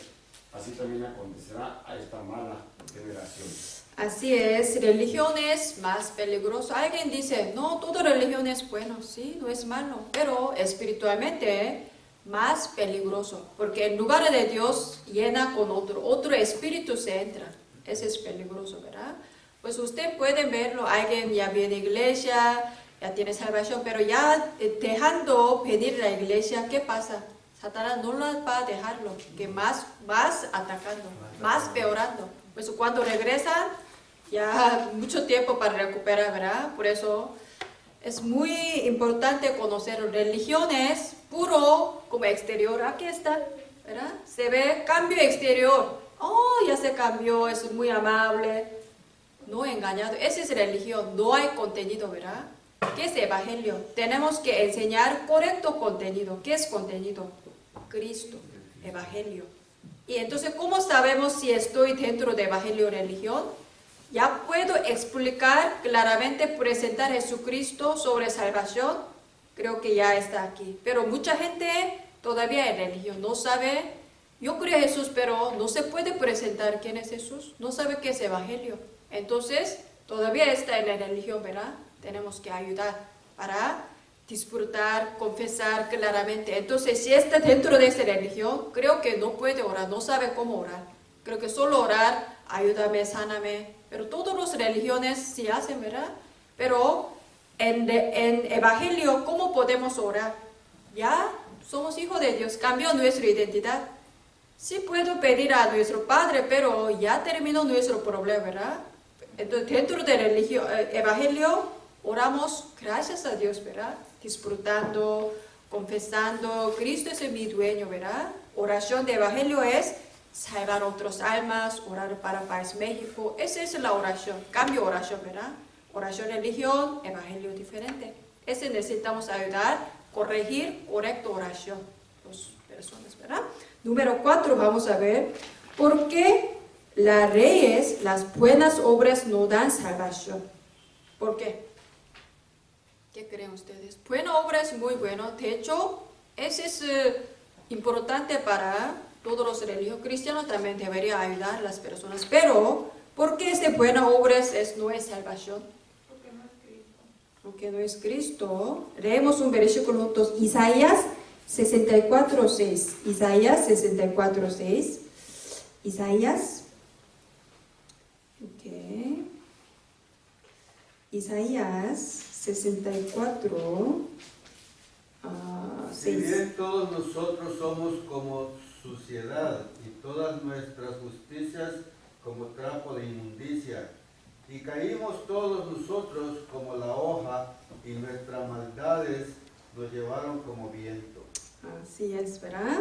Así también acontecerá a esta mala generación. Así es, religión es más peligrosa. Alguien dice, no, toda religión es buena, sí, no es malo, pero espiritualmente más peligroso, porque en lugar de Dios llena con otro espíritu se entra. Ese es peligroso, ¿verdad? Pues usted puede verlo, alguien ya viene a la iglesia, ya tiene salvación, pero ya dejando pedir la iglesia, ¿qué pasa? Satanás no la va a dejarlo, que más atacando, más peorando. Pues cuando regresa, ya mucho tiempo para recuperar, ¿verdad? Por eso es muy importante conocer religiones puro como exterior. Aquí está, ¿verdad? Se ve cambio exterior. Oh, ya se cambió, es muy amable. No engañado. Esa es religión, no hay contenido, ¿verdad? ¿Qué es evangelio? Tenemos que enseñar correcto contenido. ¿Qué es contenido? Cristo, evangelio. Y entonces, ¿cómo sabemos si estoy dentro de evangelio o religión? Ya puedo explicar claramente, presentar a Jesucristo sobre salvación. Creo que ya está aquí. Pero mucha gente todavía en religión no sabe. Yo creo en Jesús, pero no se puede presentar quién es Jesús. No sabe qué es evangelio. Entonces, todavía está en la religión, ¿verdad? Tenemos que ayudar para disfrutar, confesar claramente. Entonces, si está dentro de esa religión, creo que no puede orar, no sabe cómo orar. Creo que solo orar, ayúdame, sáname. Pero todas las religiones sí hacen, ¿verdad? Pero en evangelio, ¿cómo podemos orar? Ya somos hijos de Dios, cambió nuestra identidad. Sí puedo pedir a nuestro Padre, pero ya terminó nuestro problema, ¿verdad? Entonces, dentro del evangelio, oramos gracias a Dios, ¿verdad? Disfrutando, confesando, Cristo es mi dueño, ¿verdad? Oración de evangelio es salvar otras almas, orar para Paz México. Esa es la oración, cambio oración, ¿verdad? Oración, religión, evangelio diferente. Ese necesitamos ayudar, corregir, correcto oración. Dos personas, ¿verdad? Número 4, vamos a ver. ¿Por qué las leyes, las buenas obras no dan salvación? ¿Por qué? ¿Qué creen ustedes? Buena obra es muy bueno. De hecho, ese es importante para todos los religiosos cristianos. También debería ayudar a las personas. Pero, ¿por qué esta buena obra no es salvación? Porque no es Cristo. Porque no es Cristo. Leemos un versículo juntos. Isaías 64:6. Isaías 64:6. Isaías. Ok. Isaías 64. Si bien todos nosotros somos como suciedad y todas nuestras justicias como trapo de inmundicia, y caímos todos nosotros como la hoja y nuestras maldades nos llevaron como viento. Así es, ¿verdad?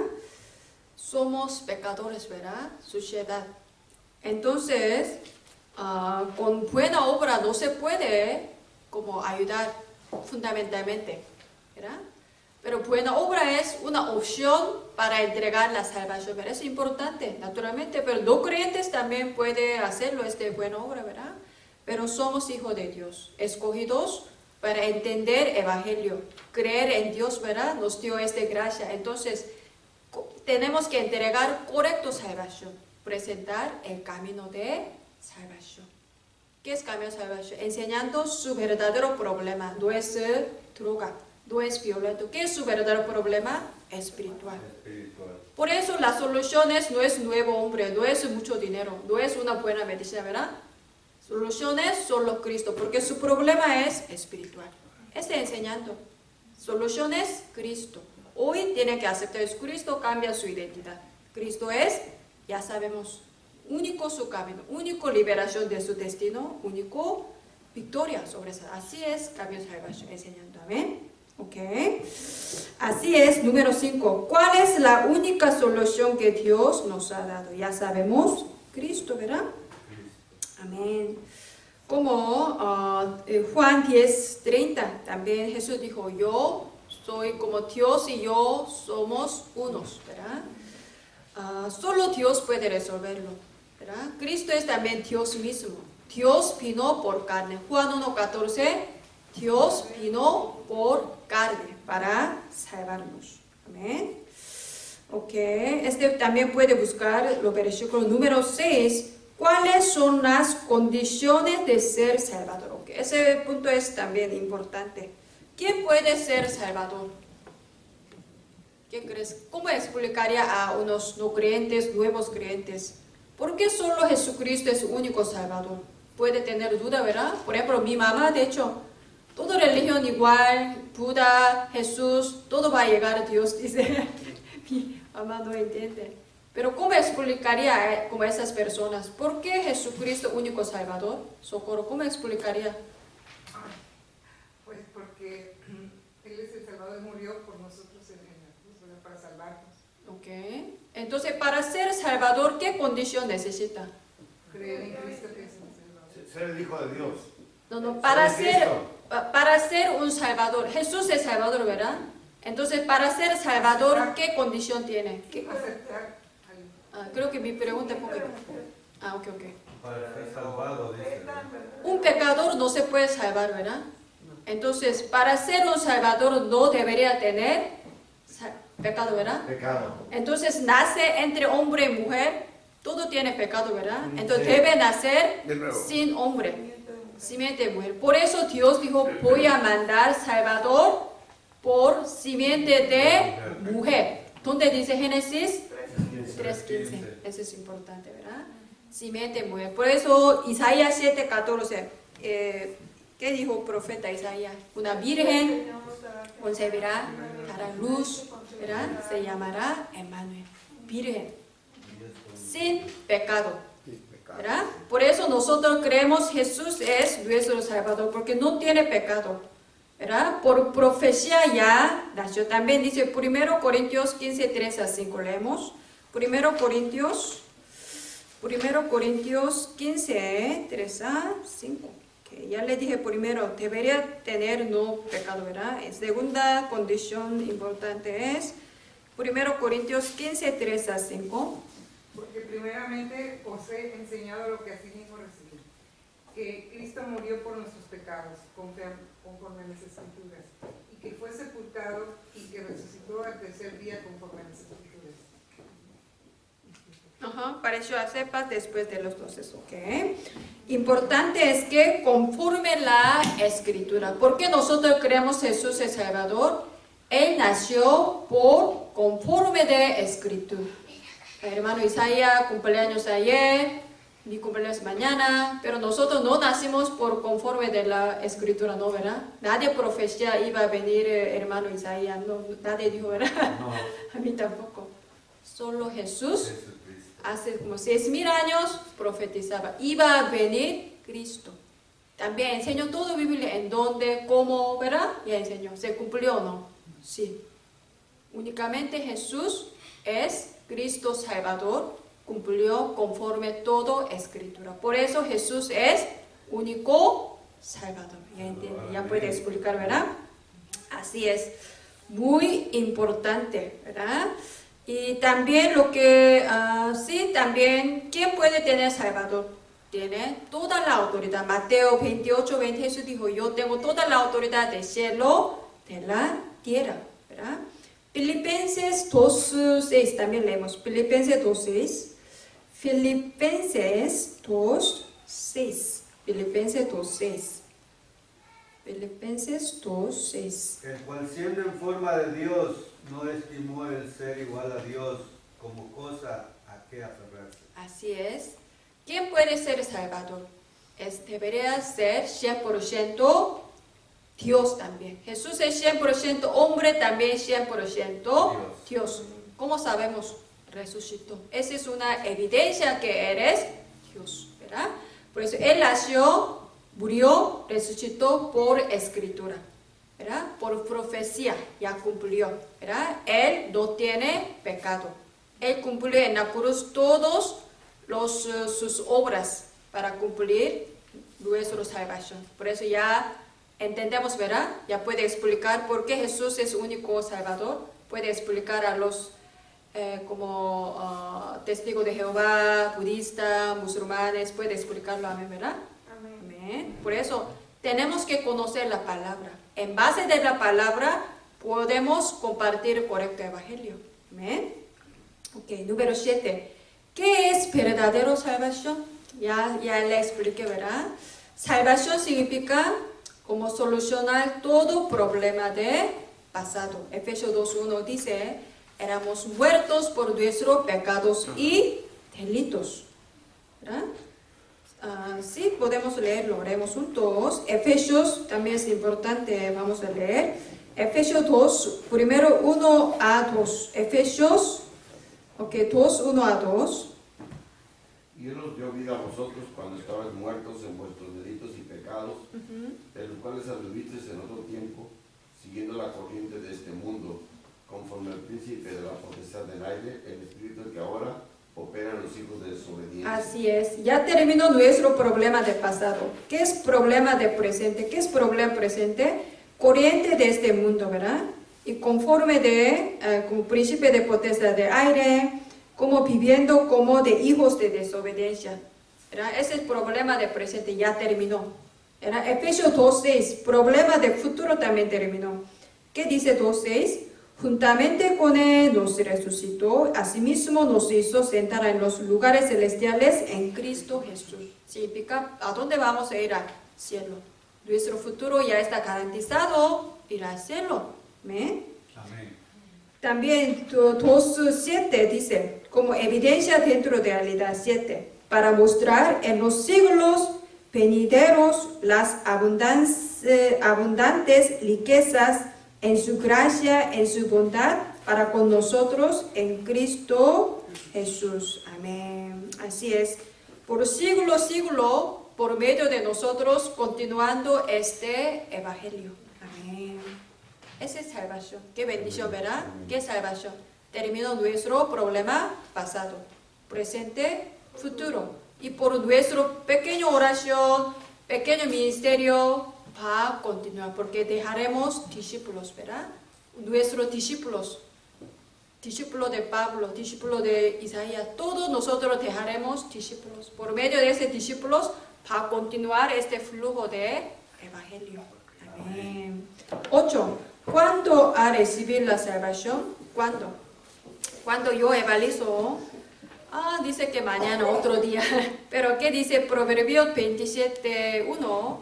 Somos pecadores, ¿verdad? Suciedad. Entonces, con buena obra no se puede como ayudar fundamentalmente, ¿verdad? Pero buena obra es una opción para entregar la salvación, ¿verdad? Es importante, naturalmente, pero no creyentes también pueden hacerlo, buena obra, ¿verdad? Pero somos hijos de Dios, escogidos para entender el evangelio, creer en Dios, ¿verdad? Nos dio esta gracia. Entonces, tenemos que entregar correcto salvación, presentar el camino de salvación. ¿Qué es camino de salvación? Enseñando su verdadero problema, no es droga, no es violento. ¿Qué es su verdadero problema? Espiritual. Por eso las soluciones no es nuevo hombre, no es mucho dinero, no es una buena medicina, ¿verdad? Soluciones solo Cristo, porque su problema es espiritual. Enseñando. Soluciones Cristo. Hoy tiene que aceptar a Cristo, cambia su identidad. Cristo es, ya sabemos, único su camino, único liberación de su destino, único victoria sobre eso. Así es, cambio de salvación, enseñando. Amén. Ok. Así es, número 5. ¿Cuál es la única solución que Dios nos ha dado? Ya sabemos, Cristo, ¿verdad? Amén. Como Juan 10:30, también Jesús dijo, yo soy como Dios y yo somos unos, ¿verdad? Solo Dios puede resolverlo, ¿verdad? Cristo es también Dios mismo. Dios vino por carne. Juan 1:14, Dios vino por carne para salvarnos. Amén. Ok, también puede buscar los versículos número 6. ¿Cuáles son las condiciones de ser salvador? Okay, ese punto es también importante. ¿Quién puede ser salvador? ¿Qué crees? ¿Cómo explicaría a unos no creyentes, nuevos creyentes? ¿Por qué solo Jesucristo es el único salvador? Puede tener duda, ¿verdad? Por ejemplo, mi mamá, de hecho, toda religión igual, Buda, Jesús, todo va a llegar a Dios, dice. Mi mamá no entiende. Pero ¿cómo explicaría como esas personas? ¿Por qué Jesucristo único salvador? Socorro, ¿cómo explicaría? Pues porque Él es el Salvador, murió por nosotros en la cruz, ¿verdad? Para salvarnos. Ok. Entonces, para ser salvador, ¿qué condición necesita? Creer en Cristo que es el Salvador. Ser el Hijo de Dios. No, para ser un salvador, Jesús es salvador, ¿verdad? Entonces, para ser salvador, ¿qué condición tiene? Aceptar. Creo que mi pregunta es porque... ok. Para ser salvado, dice. Un pecador no se puede salvar, ¿verdad? Entonces, para ser un salvador no debería tener pecado, ¿verdad? Pecado. Entonces, nace entre hombre y mujer, todo tiene pecado, ¿verdad? Entonces, debe nacer sin hombre, simiente de mujer. Por eso Dios dijo, voy a mandar salvador por simiente de mujer. ¿Dónde dice Génesis? 3:15. Eso es importante, ¿verdad? Simiente de mujer. Por eso Isaías 7:14. ¿Qué dijo el profeta Isaías? Una virgen concebirá, dará luz, ¿verdad? Se llamará Emmanuel. Virgen. Sin pecado. ¿verdad? Por eso nosotros creemos Jesús es nuestro Salvador, porque no tiene pecado, ¿verdad? Por profecía ya nació. También dice 1 Corintios 15, 3 a 5, leemos. 1 Corintios 15, 3 a 5. Que ya le dije primero, debería tener no pecado, ¿verdad? Segunda condición importante es 1 Corintios 15, 3 a 5. Porque primeramente os he enseñado lo que asimismo recibí, que Cristo murió por nuestros pecados, conforme a las Escrituras, y que fue sepultado y que resucitó al tercer día conforme a las Escrituras. Pareció a cepas después de los 12, ¿ok? Importante es que conforme la Escritura, porque nosotros creemos Jesús es Salvador, Él nació por conforme de Escritura. Hermano Isaías, cumpleaños ayer, mi cumpleaños mañana, pero nosotros no nacimos por conforme de la Escritura, ¿no, verdad? Nadie profecía iba a venir hermano Isaías, no, nadie dijo, ¿verdad? No. A mí tampoco. Solo Jesús, Jesucristo. hace como 6.000 años, profetizaba, iba a venir Cristo. También enseñó todo la Biblia, en dónde, cómo, ¿verdad? Ya enseñó. ¿Se cumplió o no? Sí. Únicamente Jesús es Cristo Salvador, cumplió conforme todo Escritura. Por eso Jesús es único Salvador. ¿Ya entiende? Ya puede explicar, ¿verdad? Así es. Muy importante, ¿verdad? Y también lo que, sí, también, ¿quién puede tener Salvador? Tiene toda la autoridad. Mateo 28, 20, Jesús dijo, yo tengo toda la autoridad del cielo, de la tierra, ¿verdad? Filipenses 2:6, también leemos. Filipenses 2:6. Filipenses 2:6. Filipenses 2:6. Filipenses 2:6. El cual siendo en forma de Dios, no estimó el ser igual a Dios como cosa a que aferrarse. Así es. ¿Quién puede ser Salvador? Debería ser 100% Dios también. Jesús es 100% hombre, también 100% Dios. ¿Cómo sabemos? Resucitó. Esa es una evidencia que eres Dios, ¿verdad? Por eso Él nació, murió, resucitó por Escritura, ¿verdad? Por profecía, ya cumplió, ¿verdad? Él no tiene pecado. Él cumplió en la cruz todos sus obras para cumplir nuestra salvación. Por eso ya entendemos, ¿verdad? Ya puede explicar por qué Jesús es único Salvador. Puede explicar a los como testigos de Jehová, budistas, musulmanes, puede explicarlo, amén, ¿verdad? Amén. Amén. Por eso tenemos que conocer la palabra. En base de la palabra podemos compartir el correcto evangelio. Amén. Ok, número 7. ¿Qué es verdadero salvación? Ya le expliqué, ¿verdad? Salvación significa como solucionar todo problema de pasado. Efesios 2:1 dice, éramos muertos por nuestros pecados y delitos. ¿Verdad? Sí, podemos leerlo, leemos juntos. Efesios también es importante, vamos a leer. Efesios 2, primero 1 a 2. Efesios, 2, 1 a 2. Y Él os dio vida a vosotros cuando estabais muertos en vuestros delitos y pecados, de los cuales anduvisteis en otro tiempo, siguiendo la corriente de este mundo, conforme al príncipe de la potestad del aire, el espíritu que ahora opera en los hijos de desobediencia. Así es, ya terminó nuestro problema de pasado. ¿Qué es problema de presente? ¿Qué es problema presente? Corriente de este mundo, ¿verdad? Y conforme como príncipe de potestad del aire, como viviendo como de hijos de desobediencia, ¿verdad? Ese es el problema de presente, ya terminó, ¿verdad? Efesios 2:6, problema de futuro también terminó. ¿Qué dice 2:6? Juntamente con Él nos resucitó, asimismo nos hizo sentar en los lugares celestiales en Cristo Jesús. Significa, ¿a dónde vamos a ir? Al cielo. Nuestro futuro ya está garantizado, ir al cielo. ¿Me? Amén. También 2:7 dice, como evidencia dentro de la realidad 7, para mostrar en los siglos venideros las abundantes riquezas en su gracia, en su bondad, para con nosotros en Cristo Jesús. Amén. Así es. por siglo, por medio de nosotros, continuando este evangelio. Amén. Esa es salvación. Qué bendición, ¿verdad? Qué salvación. Terminó nuestro problema pasado, presente, futuro. Y por nuestro pequeño oración, pequeño ministerio, va a continuar, porque dejaremos discípulos, ¿verdad? Nuestros discípulos, discípulo de Pablo, discípulo de Isaías, todos nosotros dejaremos discípulos. Por medio de esos discípulos, va a continuar este flujo de evangelio. Amén. 8. ¿Cuándo a recibir la salvación? ¿Cuándo? Cuando yo evangelizo. Dice que mañana, otro día. Pero ¿qué dice Proverbios 27:1?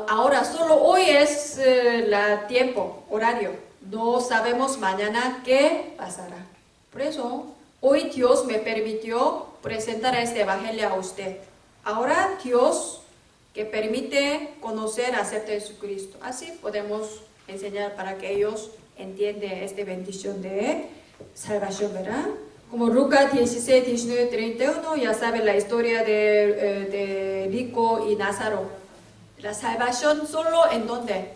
Ahora solo hoy es el tiempo, horario. No sabemos mañana qué pasará. Por eso, hoy Dios me permitió presentar este evangelio a usted. Ahora Dios que permite conocer acerca de Jesucristo. Así podemos enseñar para que ellos entiendan esta bendición de salvación, ¿verdad? Como Lucas 16, 19, 31, ya saben la historia de rico y Lázaro. La salvación solo en ¿dónde?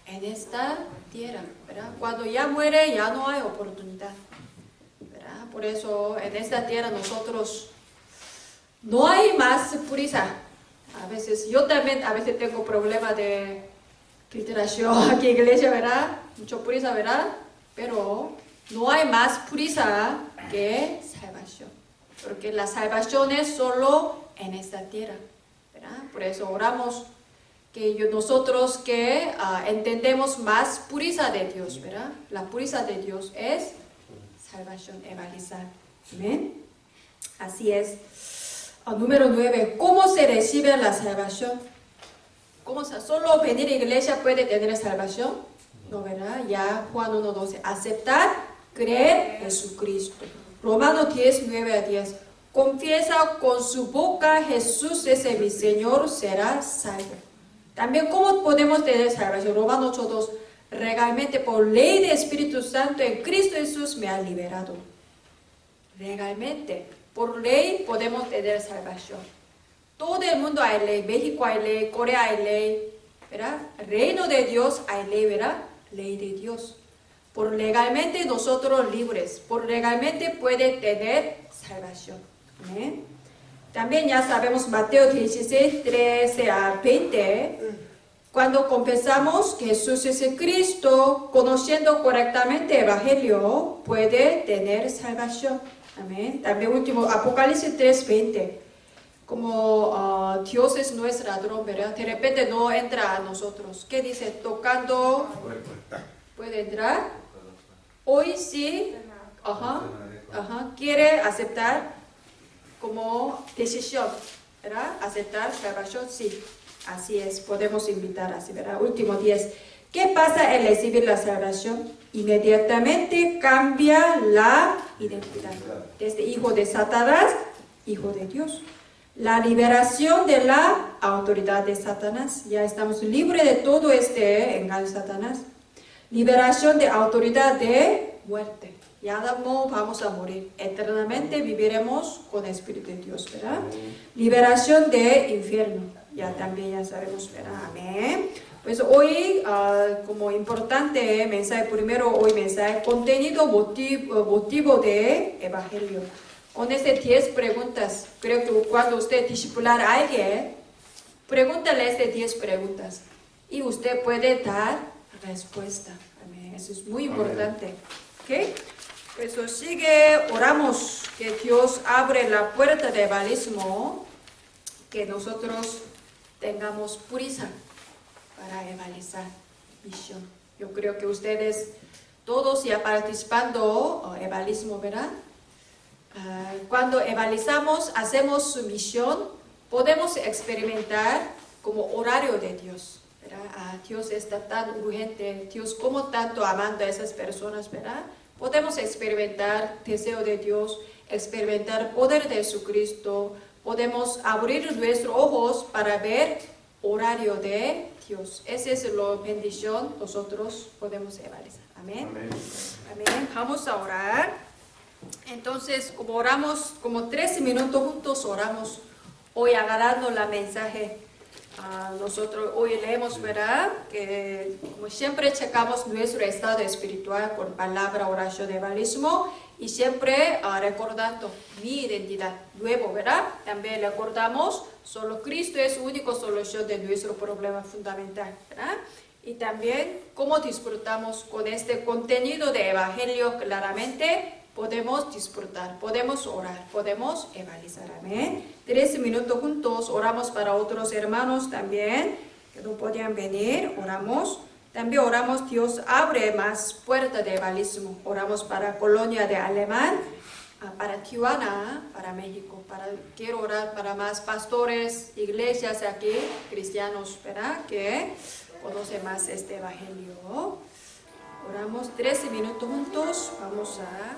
En esta tierra, ¿verdad? Cuando ya muere ya no hay oportunidad, ¿verdad? Por eso en esta tierra nosotros no hay más prisa. A veces, yo también a veces tengo problemas de filtración aquí en la iglesia, ¿verdad? Mucho prisa, ¿verdad? Pero no hay más prisa que salvación, porque la salvación es solo en esta tierra, ¿verdad? Por eso oramos que nosotros que entendemos más pureza de Dios, ¿verdad? La pureza de Dios es salvación, evangelizar. Amén. Así es. Número 9. ¿Cómo se recibe la salvación? ¿Solo venir a la iglesia puede tener salvación? No, ¿verdad? Ya Juan 1:12. Aceptar, creer en Jesucristo. Romanos 10, 9 a 10. Confiesa con su boca Jesús es mi Señor, será salvo. También, ¿cómo podemos tener salvación? Romanos 8:2. Legalmente, por ley del Espíritu Santo en Cristo Jesús me ha liberado. Legalmente, por ley podemos tener salvación. Todo el mundo hay ley. México hay ley, Corea hay ley, ¿verdad? Reino de Dios hay ley, ¿verdad? Ley de Dios. Por legalmente nosotros libres. Por legalmente puede tener salvación. ¿Amén? También ya sabemos Mateo 16, 13 a 20. Cuando confesamos que Jesús es el Cristo, conociendo correctamente el Evangelio, puede tener salvación. Amén. También último, Apocalipsis 3, 20. Como Dios es nuestro ladrón, ¿verdad? De repente no entra a nosotros. ¿Qué dice? Tocando, ¿puede entrar? Hoy sí, quiere aceptar como decisión, ¿verdad? Aceptar salvación, sí. Así es, podemos invitar así, ¿verdad? Último 10. ¿Qué pasa al recibir la salvación? Inmediatamente cambia la identidad. Desde hijo de Satanás, hijo de Dios. La liberación de la autoridad de Satanás. Ya estamos libres de todo este engaño de Satanás. Liberación de autoridad de muerte. Ya no vamos a morir. Eternamente viviremos con el Espíritu de Dios, ¿verdad? Liberación de infierno. Ya también ya sabemos, ¿verdad? Amén. Pues hoy, como importante mensaje, primero hoy mensaje, contenido motivo de Evangelio. Con estas 10 preguntas, creo que cuando usted discipular a alguien, pregúntale estas 10 preguntas y usted puede dar respuesta. Amén. Eso es muy importante. ¿Ok? Pues sigue, oramos que Dios abre la puerta de evangelismo, que nosotros tengamos prisa para evangelizar misión. Yo creo que ustedes todos ya participando evangelismo, ¿verdad? Cuando evangelizamos, hacemos su misión, podemos experimentar como horario de Dios, ¿verdad? Dios está tan urgente, Dios como tanto amando a esas personas, ¿verdad? Podemos experimentar deseo de Dios, experimentar poder de Jesucristo, podemos abrir nuestros ojos para ver horario de Dios. Esa es la bendición, nosotros podemos evangelizar. Amén. Amén. Amén. Vamos a orar. Entonces, como oramos, como 13 minutos juntos oramos, hoy agarrando la mensaje, nosotros hoy leemos, ¿verdad? Que como siempre checamos nuestro estado espiritual con palabra, oración, evangelismo y siempre recordando mi identidad nuevo, ¿verdad? También recordamos, solo Cristo es la única solución de nuestro problema fundamental, ¿verdad? Y también cómo disfrutamos con este contenido de evangelio claramente. Podemos disfrutar, podemos orar, podemos evangelizar. Amén. 13 minutos juntos, oramos para otros hermanos también que no podían venir, oramos. También oramos, Dios abre más puertas de evangelismo. Oramos para Colonia de Alemán, para Tijuana, para México. Quiero orar para más pastores, iglesias aquí, cristianos, ¿verdad? Que conocen más este evangelio. Oramos 13 minutos juntos, vamos a